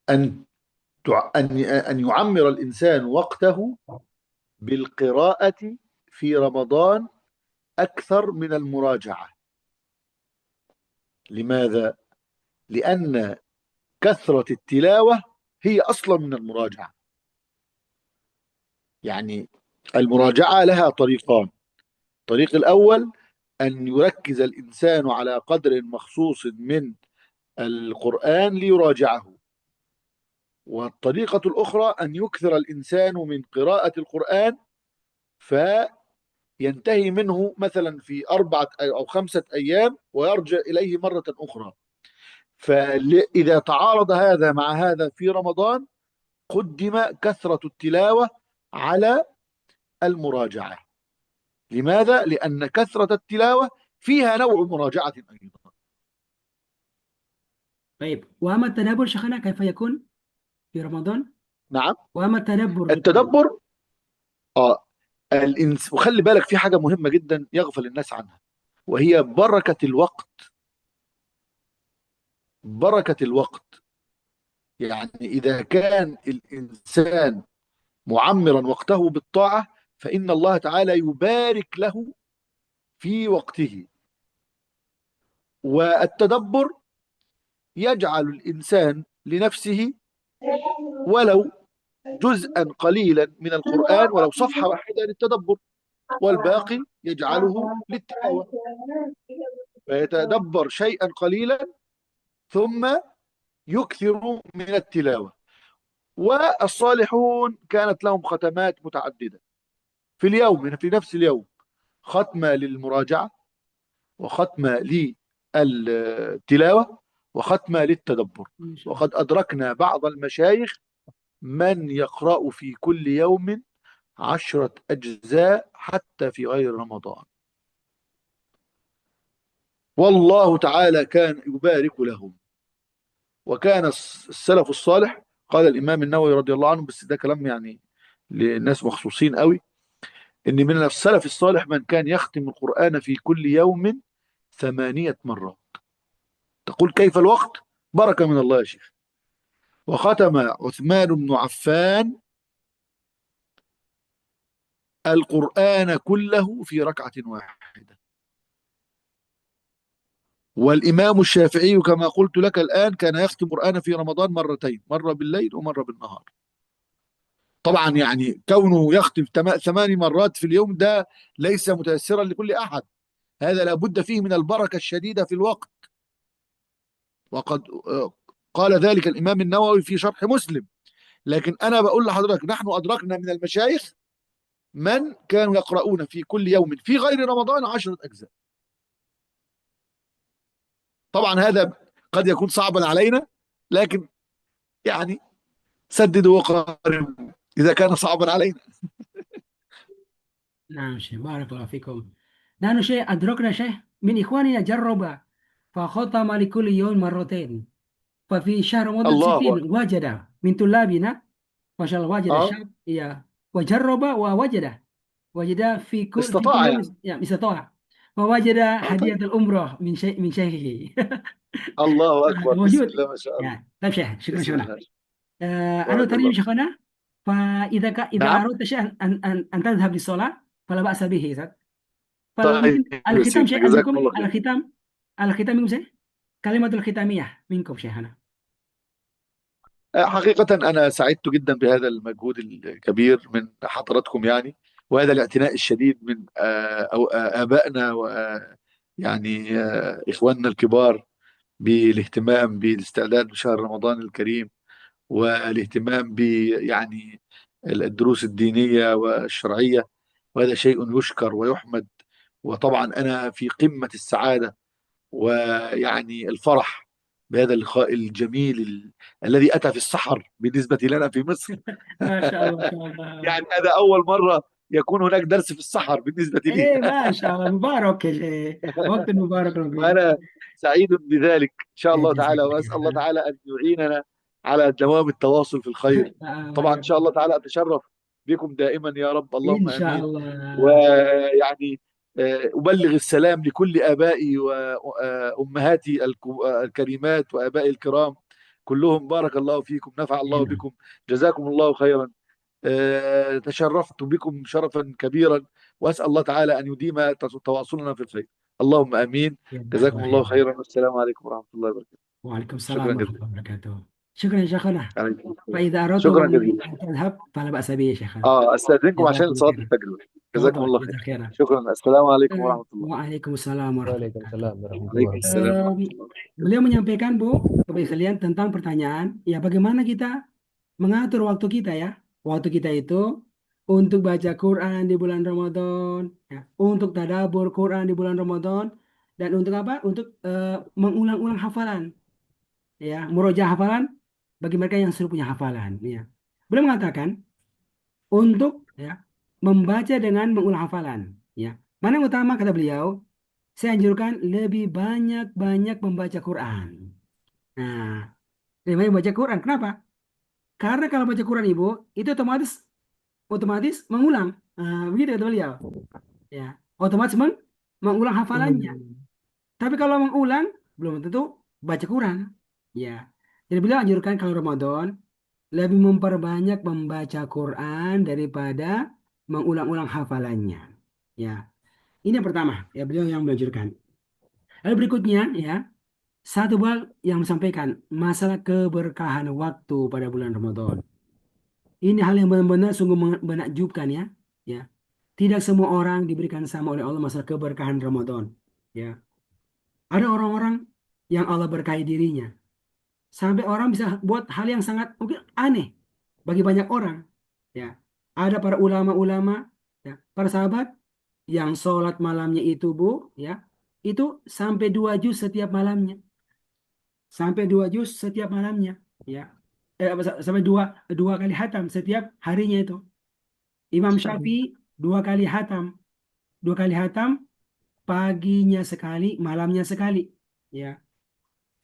أن يعمر الإنسان وقته بالقراءة في رمضان أكثر من المراجعة. لماذا؟ لأن كثرة التلاوة هي أصلا من المراجعة. يعني المراجعة لها طريقان. الطريق الأول أن يركز الإنسان على قدر مخصوص من القرآن ليراجعه، والطريقة الأخرى أن يكثر الإنسان من قراءة القرآن فينتهي منه مثلا في 4 أو 5 أيام ويرجع إليه مرة أخرى. فإذا تعارض هذا مع هذا في رمضان قدم كثرة التلاوة على المراجعة. لماذا؟ لأن كثرة التلاوة فيها نوع مراجعة أيضا. طيب، وأما التدبر شيخنا كيف يكون في رمضان؟ نعم. وأما التدبر التدبر وخلي بالك في حاجة مهمة جدا يغفل الناس عنها، وهي بركة الوقت. بركة الوقت، يعني إذا كان الإنسان معمرا وقته بالطاعة فإن الله تعالى يبارك له في وقته. والتدبر يجعل الإنسان لنفسه ولو جزءا قليلا من القرآن، ولو صفحة واحدة للتدبر، والباقي يجعله للتلاوة، فيتدبر شيئا قليلا ثم يكثر من التلاوة. والصالحون كانت لهم ختمات متعددة في اليوم، في نفس اليوم، ختمة للمراجعة، وختمة للتلاوة، وختمة للتدبر. وقد أدركنا بعض المشايخ من يقرأ في كل يوم 10 أجزاء حتى في غير رمضان، والله تعالى كان يبارك لهم. وكان السلف الصالح، قال الإمام النووي رضي الله عنه، بس ده كلام يعني لناس مخصوصين قوي، إن من السلف الصالح من كان يختم القرآن في كل يوم 8 مرات. تقول كيف الوقت؟ بركة من الله يا شيخ. وختم عثمان بن عفان القرآن كله في ركعة واحدة. والإمام الشافعي كما قلت لك الآن كان يختم القرآن في رمضان مرتين، مرة بالليل ومرة بالنهار. طبعا يعني كونه يختم 8 مرات في اليوم ده ليس متيسرا لكل أحد، هذا لابد فيه من البركة الشديدة في الوقت. وقد قال ذلك الإمام النووي في شرح مسلم. لكن أنا بقول لحضرتك نحن أدركنا من المشايخ من كانوا يقرؤون في كل يوم في غير رمضان 10 أجزاء. طبعا هذا قد يكون صعبا علينا، لكن يعني سددوا وقاربوا إذا كان صعبا علينا. نعم شيخ، بارك الله فيكم. نحن شيخ أدركنا شيخ من إخواننا جرب فختم لكل يوم مرتين، ففي شهر رمضان الله 60 أكبر. وجد من طلابنا ما شاء الله، وجد اه شاب وجرب ووجد في كل استطاع يوم يعني. استطاع، ووجد هدية طيب. الأمرة من شيخه. الله أكبر، بسم موجود. الله ما شاء الله. طيب شيخ، شكرا بسم شكرا. الله. أنا بارك تريد الله. شيخنا، إذا نعم. أردت شيئا أن تذهب للصلاة فلا بأس به يا أستاذ. طيب فممكن يا الختام سيدنا، شيء جزاكم عندكم، الله خير. الختام منكم شيء، كلمة الختامية منكم شيخنا. حقيقة أنا سعدت جدا بهذا المجهود الكبير من حضراتكم يعني، وهذا الاعتناء الشديد من أو آبائنا و يعني إخواننا الكبار بالاهتمام بالاستعداد لشهر رمضان الكريم، والاهتمام ب يعني الدروس الدينية والشرعية. وهذا شيء يشكر ويحمد. وطبعا أنا في قمة السعادة ويعني الفرح بهذا اللقاء الجميل الذي أتى في السحر بالنسبة لنا في مصر. ما شاء الله، ما شاء الله. يعني هذا أول مرة يكون هناك درس في السحر بالنسبة لي. إيه ما شاء الله، مبارك يا شيخ، وقت مبارك فيه. وأنا سعيد بذلك إن شاء إيه الله جزاك تعالى، الله وأسأل الله خير. تعالى أن يعيننا على دوام التواصل في الخير. طبعا إن شاء الله تعالى أتشرف بكم دائما يا رب، إن اللهم شاء آمين. الله. ويعني أبلغ السلام لكل آبائي وأمهاتي الكريمات وآبائي الكرام كلهم، بارك الله فيكم، نفع إيه الله نعم. بكم، جزاكم الله خيرا. تشرفت بكم شرفا كبيرا، وأسأل الله تعالى أن يديم تواصلنا في الخير، اللهم آمين. جزاك جزاكم الله الله خير. خيرا، والسلام عليكم ورحمة الله وبركاته. وعليكم السلام شكرا ورحمة جزيلا. الله وبركاته. شكرا يا شيخنا. عليكم السلام. فإذا أردتم شكرا أن جزيلا. تذهب فلا بأس به يا شيخنا. أستأذنكم عشان جزاكم صلاة خيرا. الفجر. جزاكم تفضل الله خير. جزاك خيرا. شكرا، السلام عليكم ورحمة الله. وعليكم السلام ورحمة الله Waalaikumsalam وبركاته. warahmatullahi عليكم السلام wabarakatuh. ورحمة الله. Beliau menyampaikan Bu, kepada sekalian tentang pertanyaan, ya bagaimana kita mengatur waktu kita ya. Waktu kita itu untuk baca Quran di bulan Ramadan, ya, untuk tadabbur Quran di bulan Ramadan, dan untuk apa? Untuk mengulang-ulang hafalan, ya, murojaah hafalan bagi mereka yang sudah punya hafalan, ya. Beliau mengatakan untuk ya membaca dengan mengulang hafalan, ya. Mana yang utama kata beliau? Saya anjurkan lebih banyak-banyak membaca Quran. Nah, lebih banyak baca Quran. Kenapa? Karena kalau baca Quran Ibu, itu otomatis mengulang. Begitu kata beliau. Ya, otomatis mengulang hafalannya. Tapi kalau mengulang, belum tentu baca Quran. Ya, jadi beliau anjurkan kalau Ramadan lebih memperbanyak membaca Quran daripada mengulang-ulang hafalannya. Ya, ini yang pertama. Ya, beliau yang menganjurkan. Lalu berikutnya, ya, satu hal yang disampaikan masalah keberkahan waktu pada bulan Ramadan. Ini hal yang benar-benar sungguh menakjubkan ya. Ya. Tidak semua orang diberikan sama oleh Allah masalah keberkahan Ramadan. Ya. Ada orang-orang yang Allah berkahi dirinya. Sampai orang bisa buat hal yang sangat mungkin aneh bagi banyak orang. Ya. Ada para ulama-ulama, ya, para sahabat yang sholat malamnya itu Bu, ya, itu sampai 2 juz setiap malamnya. Sampai 2 juz setiap malamnya, ya. Sampai dua kali hatam setiap harinya itu. Imam Syafi'i 2 kali hatam, 2 kali hatam, paginya sekali, malamnya sekali, ya.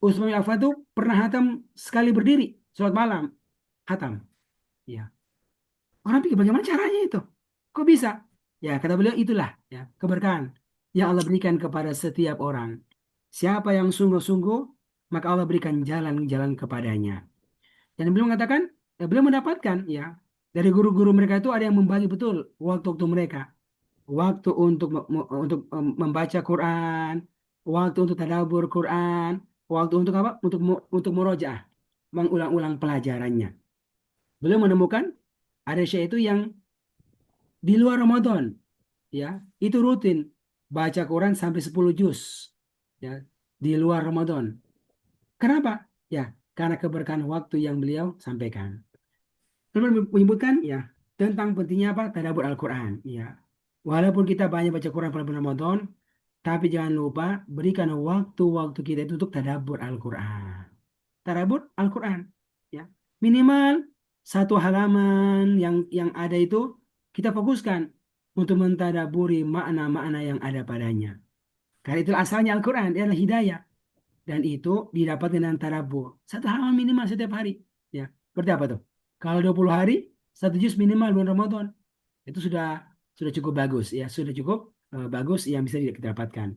Utsman bin Affan tuh pernah hatam sekali berdiri, sholat malam, hatam, ya. Orang pikir bagaimana caranya itu? Kok bisa? Ya kata beliau itulah ya keberkahan yang Allah berikan kepada setiap orang. Siapa yang sungguh-sungguh, maka Allah berikan jalan-jalan kepadanya. Dan beliau mengatakan, beliau mendapatkan ya dari guru-guru mereka itu ada yang membagi betul waktu-waktu mereka, waktu untuk membaca Quran, waktu untuk tadabbur Quran, waktu untuk apa? Untuk murojaah, mengulang-ulang pelajarannya. Beliau menemukan ada syekh itu yang di luar Ramadan, ya, itu rutin baca Quran sampai 10 juz, ya, di luar Ramadan. Kenapa? Ya, karena keberkahan waktu yang beliau sampaikan. Teman menyebutkan ya tentang pentingnya apa? Tadabbur Al-Quran. Ya, walaupun kita banyak baca Quran pada bulan Ramadan, tapi jangan lupa berikan waktu-waktu kita itu untuk tadabbur Al-Quran. Tadabbur Al-Quran. Ya, minimal satu halaman yang ada itu kita fokuskan untuk mentadaburi makna-makna yang ada padanya. Karena itu asalnya Al-Quran, dia adalah hidayah. Dan itu didapat dengan tadabbur. Satu halaman minimal setiap hari. Ya, seperti apa tuh? Kalau 20 hari, satu juz minimal bulan Ramadan. Itu sudah cukup bagus ya, sudah cukup bagus yang bisa kita dapatkan.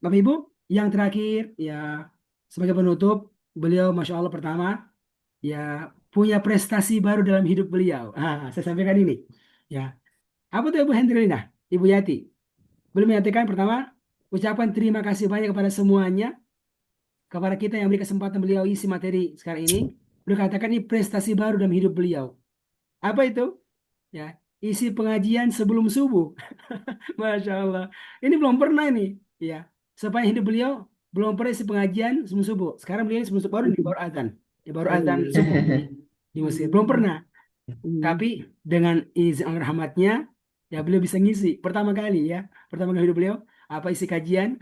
Bapak Ibu, yang terakhir ya sebagai penutup, beliau Masya Allah pertama ya punya prestasi baru dalam hidup beliau. Saya sampaikan ini. Ya, apa tuh Ibu Hendrina, Ibu Yati? Beliau menyatakan pertama, ucapan terima kasih banyak kepada semuanya, kepada kita yang beri kesempatan beliau isi materi sekarang ini. Beliau katakan ini prestasi baru dalam hidup beliau. Apa itu? Ya, isi pengajian sebelum subuh. Masya Allah. Ini belum pernah ini. Ya, sepanjang hidup beliau belum pernah isi pengajian sebelum subuh. Sekarang beliau sebelum subuh baru azan. Ya, baru azan subuh di Mesir. Belum pernah. Tapi dengan izin Allah rahmatnya, ya beliau bisa ngisi pertama kali ya. Pertama kali hidup beliau apa isi kajian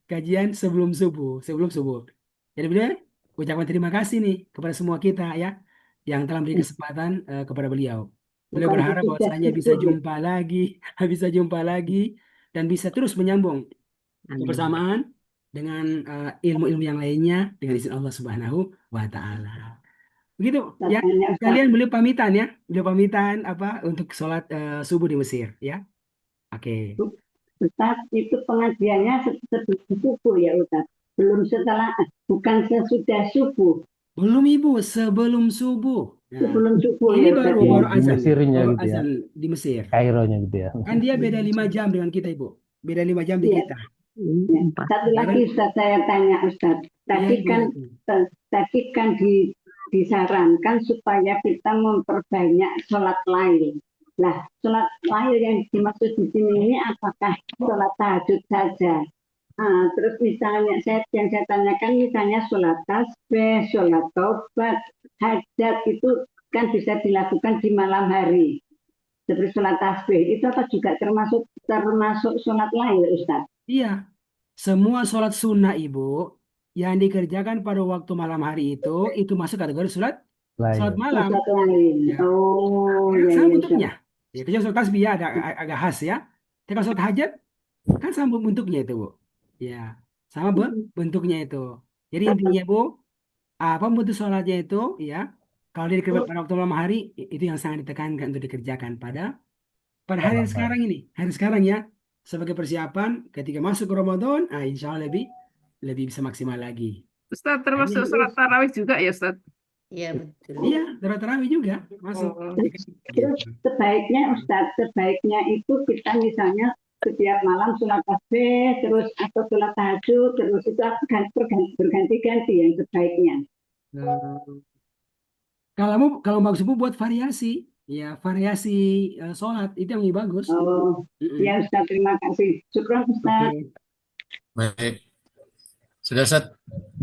kajian sebelum subuh, sebelum subuh. Jadi beliau ucapkan terima kasih nih kepada semua kita ya yang telah beri kesempatan kepada beliau. Beliau Bukan berharap tidak bahwasanya bisa cukup. jumpa lagi, bisa jumpa lagi dan bisa terus menyambung Amin. kebersamaan dengan ilmu-ilmu yang lainnya dengan izin Allah Subhanahu wa taala. Begitu ya. Katanya Ustaz, Kalian beliau pamitan ya. Beliau pamitan apa untuk sholat subuh di Mesir ya. Oke. Ustaz itu pengajiannya sebelum subuh ya Ustaz. Belum setelah, bukan sesudah subuh. Belum Ibu, sebelum subuh. Nah, Sebelum subuh ini ya Ustaz baru ya. baru Di azan nih. Mesirnya Baru gitu ya. azan di Mesir. Kaironya gitu ya. Kan dia beda 5 jam dengan kita Ibu. Beda 5 jam di Iya. kita. Ya. Satu lagi Ustaz saya tanya Ustaz. Ya, Tadi Ibu. kan tadi kan disarankan supaya kita memperbanyak sholat lail. Nah, sholat lail yang dimaksud di sini ini apakah sholat tahajud saja? Terus misalnya yang saya tanyakan misalnya sholat tasbih, sholat taubat, hajat itu kan bisa dilakukan di malam hari. Seperti sholat tasbih itu apa juga termasuk sholat lail Ustaz? Iya. Semua sholat sunnah Ibu yang dikerjakan pada waktu malam hari itu masuk kategori sholat Lain. malam. Sholat lail. Ya. Oh, Kan ya, sama ya, bentuknya. Ya, kecuali sholat tasbih ya agak khas ya. Tapi kalau sholat hajat kan sama bentuknya itu, Bu. Ya, sama bentuknya itu. Jadi intinya, Bu, apa bentuk sholatnya itu, ya, kalau dikerjakan pada waktu malam hari, itu yang sangat ditekankan untuk dikerjakan pada hari Malam sekarang hari. ini. Hari sekarang ya, sebagai persiapan ketika masuk ke Ramadan, insya Allah lebih bisa maksimal lagi. Ustaz, Ini, termasuk sholat tarawih juga ya Ustaz? Iya betul. iya, tarawih juga masuk. Terus sebaiknya Ustaz, sebaiknya itu kita misalnya setiap malam sholat tasbih, terus atau sholat tahajud, terus itu berganti-ganti yang sebaiknya. Kalau bagus Bu buat variasi, ya variasi sholat itu yang lebih bagus. Oh, ya Ustaz, terima kasih. Syukran Ustaz. Oke. Baik. Sudah Ustaz?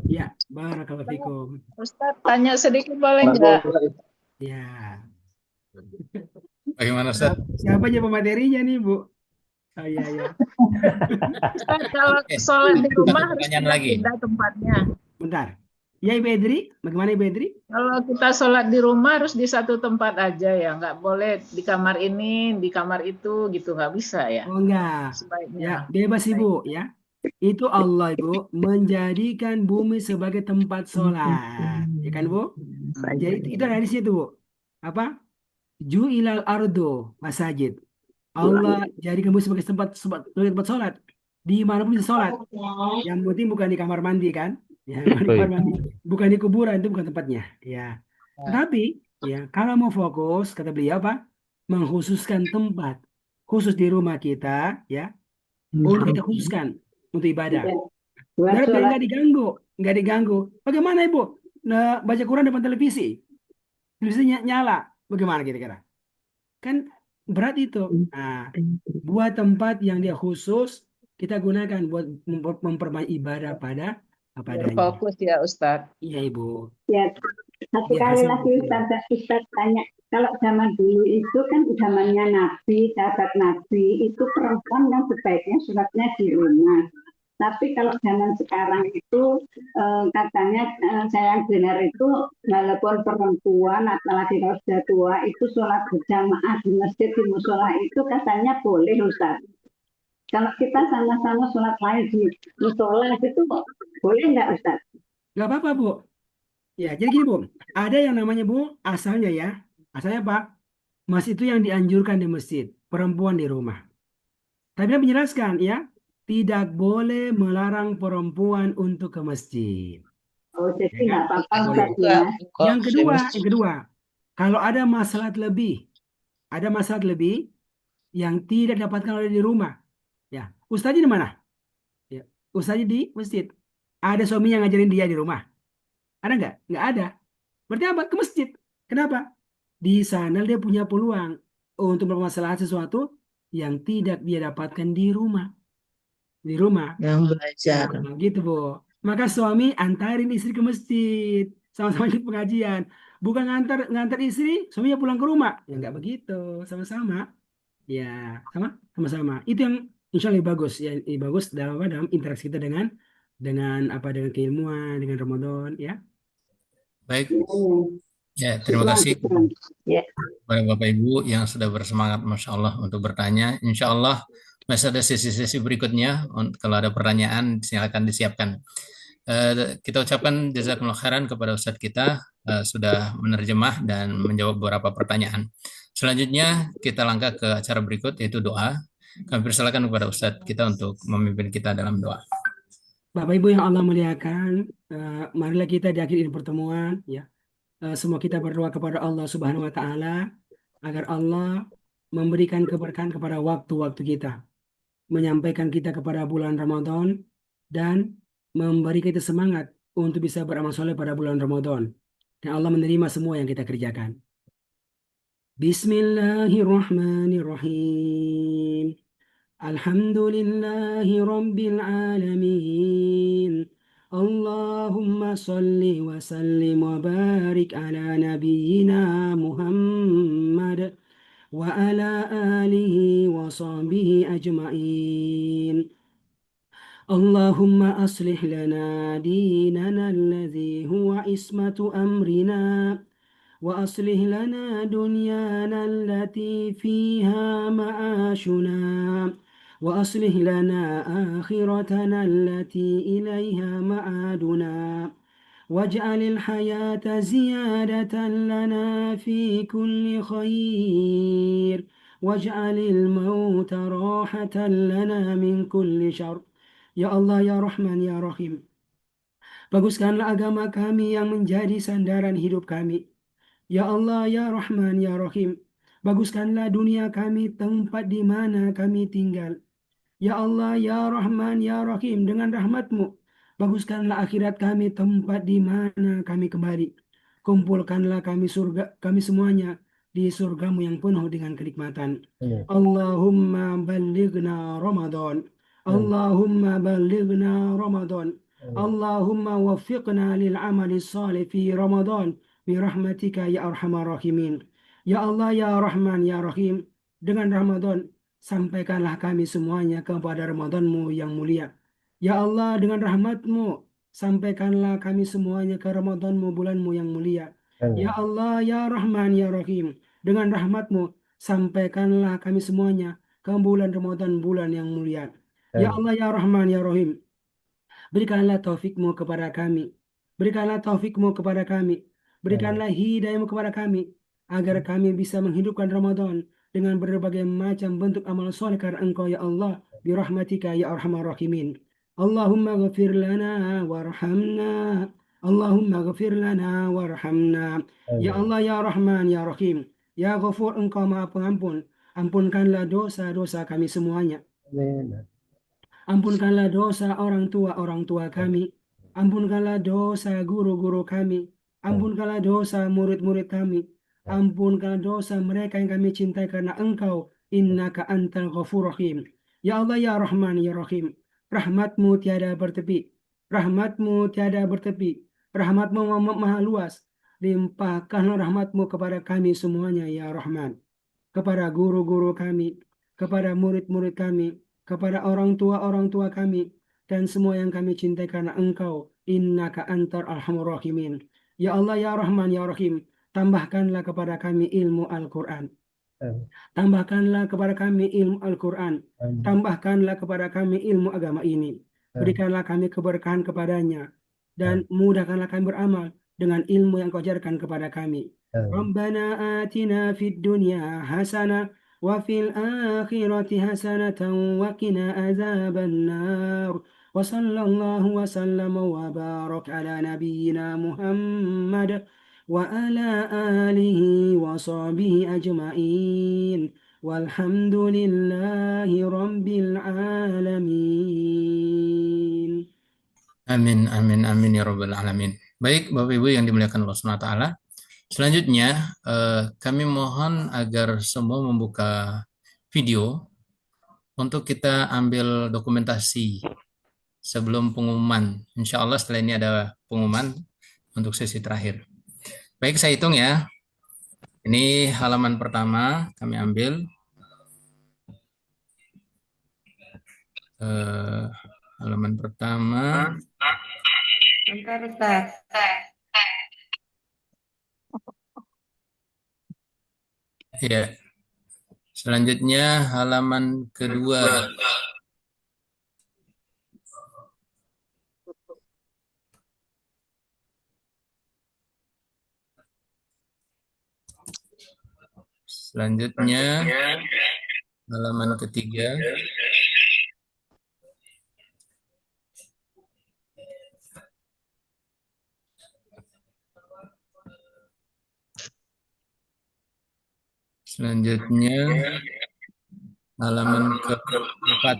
Ya, barakallahu fikum. Ustaz, tanya sedikit boleh nggak? Ya. Bagaimana Ustaz? Siapa aja pematerinya nih, Bu? Oh iya ya. Ustaz, kalau sholat di rumah harus pertanyaan lagi. pindah tempatnya. Bentar. Ya Ibu Edri, bagaimana Ibu Edri? Kalau kita sholat di rumah harus di satu tempat aja ya, nggak boleh di kamar ini, di kamar itu gitu, nggak bisa ya? Oh enggak. Sebaiknya. Ya, bebas Ibu ya. Itu Allah Ibu menjadikan bumi sebagai tempat sholat. Ya kan Bu? Jadi itu ada di situ Bu. Apa? Ju'ilal ardo masajid. Allah jadikan bumi sebagai tempat sholat. Di mana pun bisa sholat. Yang penting bukan di kamar mandi kan? Ya, bukan di kamar mandi. Bukan di kuburan, itu bukan tempatnya. Ya. Tetapi ya kalau mau fokus kata beliau apa? Mengkhususkan tempat khusus di rumah kita ya. Untuk kita khususkan untuk ibadah. Buat Biar sholat nggak diganggu. Bagaimana Ibu? Nah, baca Quran depan televisi. Televisinya nyala. Bagaimana kira-kira? Kan berat itu. Nah, buat tempat yang dia khusus kita gunakan buat memperbanyak ibadah pada apa Biar adanya. fokus ya Ustadz. Iya Ibu. Ya, satu Biar kali hasil lagi fokus. Ustaz tanya, kalau zaman dulu itu kan zamannya Nabi, sahabat Nabi, itu perempuan yang sebaiknya sholatnya di rumah. Tapi kalau zaman sekarang itu katanya saya dengar itu walaupun perempuan apalagi kalau sudah tua itu sholat berjamaah di masjid di musola itu katanya boleh Ustaz. Kalau kita sama-sama sholat lain di musola itu boleh nggak Ustaz? Nggak apa-apa Bu. Ya, jadi gini Bu, ada yang namanya Bu, asalnya ya, asalnya Pak, masjid itu yang dianjurkan di masjid, perempuan di rumah. Tapi dia menjelaskan ya, tidak boleh melarang perempuan untuk ke masjid. Oh, jadi Ya kan? nggak apa-apa Nggak Ustaz boleh. ya. Yang kedua, kalau ada masalah lebih yang tidak didapatkan oleh di rumah, ya, ustaznya di mana? Ya, ustaznya di masjid. Ada suami yang ngajarin dia di rumah? Ada nggak? Nggak ada. Berarti apa? Ke masjid. Kenapa? Di sana dia punya peluang untuk bermasalah sesuatu yang tidak dia dapatkan di rumah. Di rumah. Yang belajar. Nah, gitu, Bu. Maka suami antarin istri ke masjid. Sama-sama ikut pengajian. Bukan ngantar istri, suaminya pulang ke rumah. Ya nggak begitu. Sama-sama. Ya, sama-sama. Itu yang insya Allah bagus. Ya, bagus dalam interaksi kita dengan keilmuan, dengan Ramadan. Ya. Baik, Ya, ya terima kasih Ya. kepada Bapak Ibu yang sudah bersemangat, Masya Allah, untuk bertanya. Insya Allah masih ada sesi-sesi berikutnya. Kalau ada pertanyaan, silakan disiapkan. Kita ucapkan jazakumullah khairan kepada Ustadz kita sudah menerjemah dan menjawab beberapa pertanyaan. Selanjutnya kita langkah ke acara berikut yaitu doa. Kami persilakan kepada Ustadz kita untuk memimpin kita dalam doa. Bapak Ibu yang Allah muliakan, marilah kita di akhir ini pertemuan, ya. Semua kita berdoa kepada Allah Subhanahu wa Ta'ala agar Allah memberikan keberkahan kepada waktu-waktu kita, menyampaikan kita kepada bulan Ramadan, dan memberi kita semangat untuk bisa beramal soleh pada bulan Ramadan. Dan Allah menerima semua yang kita kerjakan. Bismillahirrahmanirrahim. Alhamdulillahi Rabbil Alamin. Allahumma salli wa sallim wa barik ala nabiyyina Muhammad wa ala alihi wa sahbihi ajma'in. Allahumma aslih lana dinana alladhi huwa ismatu amrina وأصلح لنا دنيانا التي فيها معاشنا وأصلح لنا آخرتنا التي إليها معادنا واجعل الحياة زيادة لنا في كل خير واجعل الموت راحة لنا من كل شر. Ya Allah, ya Rahman, ya Rahim, baguskanlah agama kami yang menjadi sandaran hidup kami. Ya Allah, ya Rahman, ya Rahim, baguskanlah dunia kami, tempat di mana kami tinggal. Ya Allah, ya Rahman, ya Rahim, dengan rahmat-Mu, baguskanlah akhirat kami, tempat di mana kami kembali. Kumpulkanlah kami semuanya di surga-Mu yang penuh dengan kenikmatan. Allahumma ballighna Ramadan. Allahumma ballighna Ramadan. Allahumma waffiqna lil amali salih fi Ramadan. Birahmatika ya arhamar rahimin. Ya Allah, ya Rahman, ya Rahim, dengan Ramadan sampaikanlah kami semuanya kepada Ramadan-Mu yang mulia. Ya Allah, dengan rahmat-Mu sampaikanlah kami semuanya ke Ramadan-Mu, bulan-Mu yang mulia. Ya Allah, ya Rahman, ya Rahim, dengan rahmat-Mu sampaikanlah kami semuanya ke bulan Ramadan, bulan yang mulia. Ya Allah, ya Rahman, ya Rahim, berikanlah taufik-Mu kepada kami. Berikanlah taufik-Mu kepada kami. Berikanlah hidayah-Mu kepada kami, agar kami bisa menghidupkan Ramadan dengan berbagai macam bentuk amal soleh karena Engkau ya Allah, birahmatika ya arhamar rahimin. Allahumma ghafir lana warhamna. Allahumma ghafir lana warhamna. Ya Allah, ya Rahman, ya Rahim, ya Ghafur, Engkau Maha Pengampun. Ampunkanlah dosa-dosa kami semuanya. Ampunkanlah dosa orang tua kami. Ampunkanlah dosa guru-guru kami. Ampunkanlah dosa murid-murid kami. Ampunkanlah dosa mereka yang kami cintai karena Engkau. Innaka antal ghafur rahim. Ya Allah, ya Rahman, ya Rahim, rahmat-Mu tiada bertepi. Rahmat-Mu tiada bertepi, Rahmat-Mu maha luas. Limpahkanlah rahmat-Mu kepada kami semuanya ya Rahman, kepada guru-guru kami, kepada murid-murid kami, kepada orang tua kami, dan semua yang kami cintai karena Engkau. Innaka antar arhamur rahimin. Ya Allah, ya Rahman, ya Rahim, tambahkanlah kepada kami ilmu Al-Quran. Tambahkanlah kepada kami ilmu Al-Quran. Tambahkanlah kepada kami ilmu agama ini. Berikanlah kami keberkahan kepadanya. Dan mudahkanlah kami beramal dengan ilmu yang Kau ajarkan kepada kami. Rabbana atina fid dunya hasanah wa fil akhirati hasanatan wa qina azabannar. Wa sallallahu wa sallama wa barak ala nabiyyina Muhammad wa ala alihi wa sahbihi ajma'in. Walhamdulillahi rabbil alamin. Amin, amin, amin ya Rabbal Alamin. Baik, Bapak Ibu yang dimuliakan Allah SWT. Selanjutnya, kami mohon agar semua membuka video untuk kita ambil dokumentasi sebelum pengumuman. Insya Allah setelah ini ada pengumuman untuk sesi terakhir. Baik, saya hitung ya. Ini halaman pertama kami ambil. Halaman pertama. Bentar, Ustaz. Ya. Selanjutnya halaman kedua. Selanjutnya halaman ketiga. Selanjutnya halaman keempat.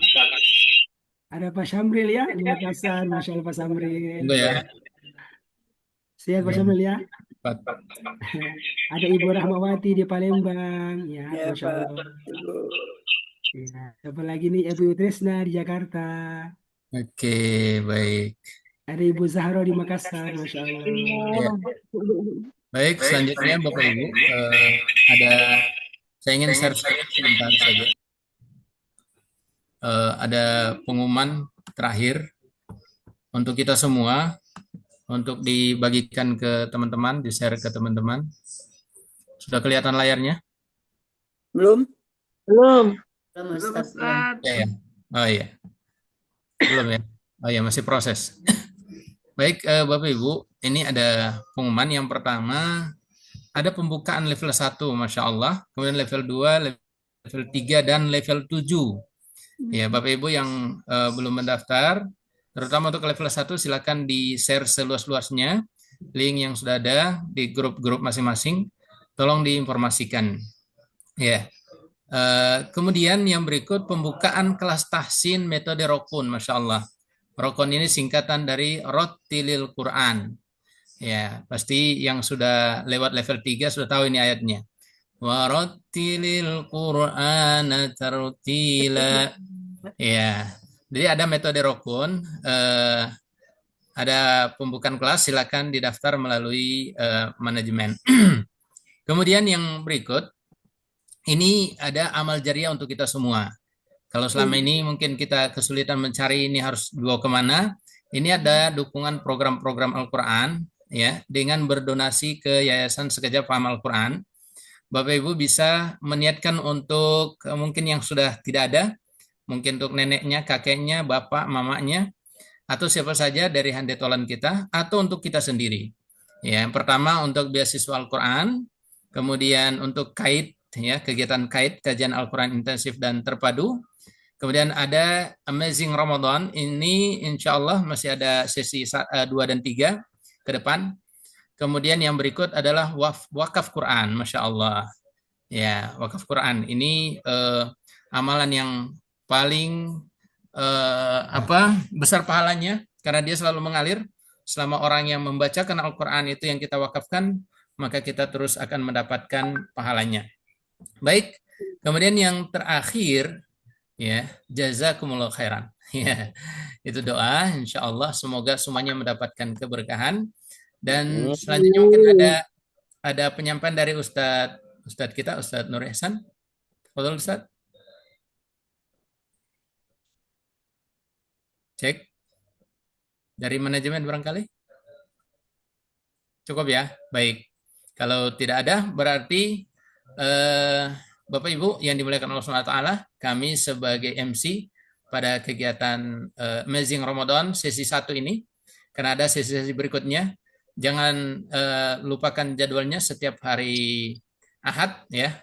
Ada Pak Syamril ya di Makassar, Masya Allah Pak Syamril. Tunggu ya. Siap Pak Syamril ya. Empat. Ada Ibu Rahmawati di Palembang, ya, Masya Allah. Ya, siapa lagi nih Ibu Trisna di Jakarta. Oke, baik. Ada Ibu Zahro di Makassar, Masya Allah. Ya. Baik, selanjutnya Bapak Ibu, saya ingin share sebentar saja. Ada pengumuman terakhir untuk kita semua, untuk dibagikan ke teman-teman, di-share ke teman-teman. Sudah kelihatan layarnya? Belum. Belum, Ustaz. Ustaz. Ya, ya. Oh iya. Belum ya? Oh iya, masih proses. Baik, Bapak Ibu, ini ada pengumuman. Yang pertama, ada pembukaan level 1, Masya Allah. Kemudian level 2, level 3, dan level 7. Ya, Bapak Ibu yang belum mendaftar, terutama untuk level 1, silakan di-share seluas-luasnya. Link yang sudah ada di grup-grup masing-masing, tolong diinformasikan. Ya. Kemudian yang berikut, pembukaan kelas tahsin metode Rokun, Masya Allah. Rokun ini singkatan dari Rottilil Quran. Ya, pasti yang sudah lewat level 3 sudah tahu ini ayatnya. Warattilil Qur'ana tartila. Ya, jadi ada metode Rokun. Ada pembukaan kelas, silakan didaftar melalui manajemen. Kemudian yang berikut, ini ada amal jariah untuk kita semua. Kalau selama ini mungkin kita kesulitan mencari ini harus dibawa kemana, ini ada dukungan program-program Al-Quran, ya, dengan berdonasi ke Yayasan Sekejap Paham Al-Quran. Bapak Ibu bisa meniatkan untuk mungkin yang sudah tidak ada, mungkin untuk neneknya, kakeknya, bapak, mamanya, atau siapa saja dari handetolan kita, atau untuk kita sendiri. Ya, yang pertama untuk beasiswa Al-Quran, kemudian untuk kait, ya, kegiatan kait, kajian Al-Quran intensif dan terpadu. Kemudian ada Amazing Ramadan, ini insya Allah masih ada sesi 2 dan 3 ke depan. Kemudian yang berikut adalah wakaf Quran, Masya Allah. Ya, wakaf Quran, ini amalan yang paling besar pahalanya, karena dia selalu mengalir. Selama orang yang membacakan Al-Quran itu yang kita wakafkan, maka kita terus akan mendapatkan pahalanya. Baik, kemudian yang terakhir, ya, jazakumullah khairan. Ya, itu doa. Insya Allah semoga semuanya mendapatkan keberkahan. Dan selanjutnya mungkin ada penyampaian dari Ustadz kita, Ustadz Nur Ihsan. Fadhol Ustadz. Cek. Dari manajemen barangkali. Cukup ya? Baik. Kalau tidak ada, berarti Bapak Ibu yang dimuliakan Allah SWT, kami sebagai MC pada kegiatan Amazing Ramadan sesi 1 ini, karena ada sesi-sesi berikutnya, jangan lupakan jadwalnya setiap hari Ahad ya.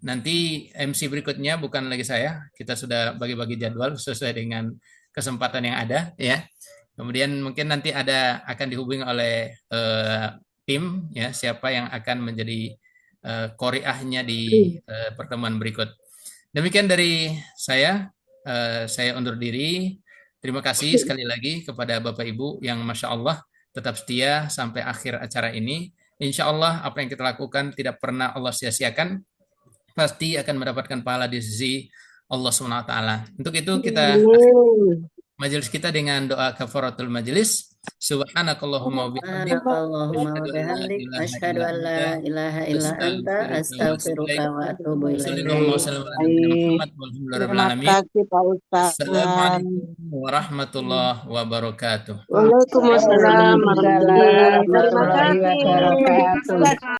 Nanti MC berikutnya bukan lagi saya, kita sudah bagi-bagi jadwal sesuai dengan kesempatan yang ada ya. Kemudian mungkin nanti akan dihubungi oleh tim ya, siapa yang akan menjadi qoriahnya di pertemuan berikut. Demikian dari saya undur diri. Terima kasih sekali lagi kepada Bapak Ibu yang Masya Allah tetap setia sampai akhir acara ini. Insya Allah apa yang kita lakukan tidak pernah Allah sia-siakan, pasti akan mendapatkan pahala di sisi Allah SWT. Untuk itu kita majelis kita dengan doa kafaratul majelis. Subhanakallahumma wa bihamdik, Subhanakallahumma wa bihamdik, asyhadu an la ilaha illa anta, astaghfiruka wa atubu ilaik. Sallallahu wasallam ala nabiyina Muhammad walhamdulillahi rabbil Terima alamin. kasih Pak Ustaz. Assalamualaikum warahmatullahi wabarakatuh. Waalaikumsalam warahmatullahi Waalaikumsalam warahmatullahi wabarakatuh. wabarakatuh.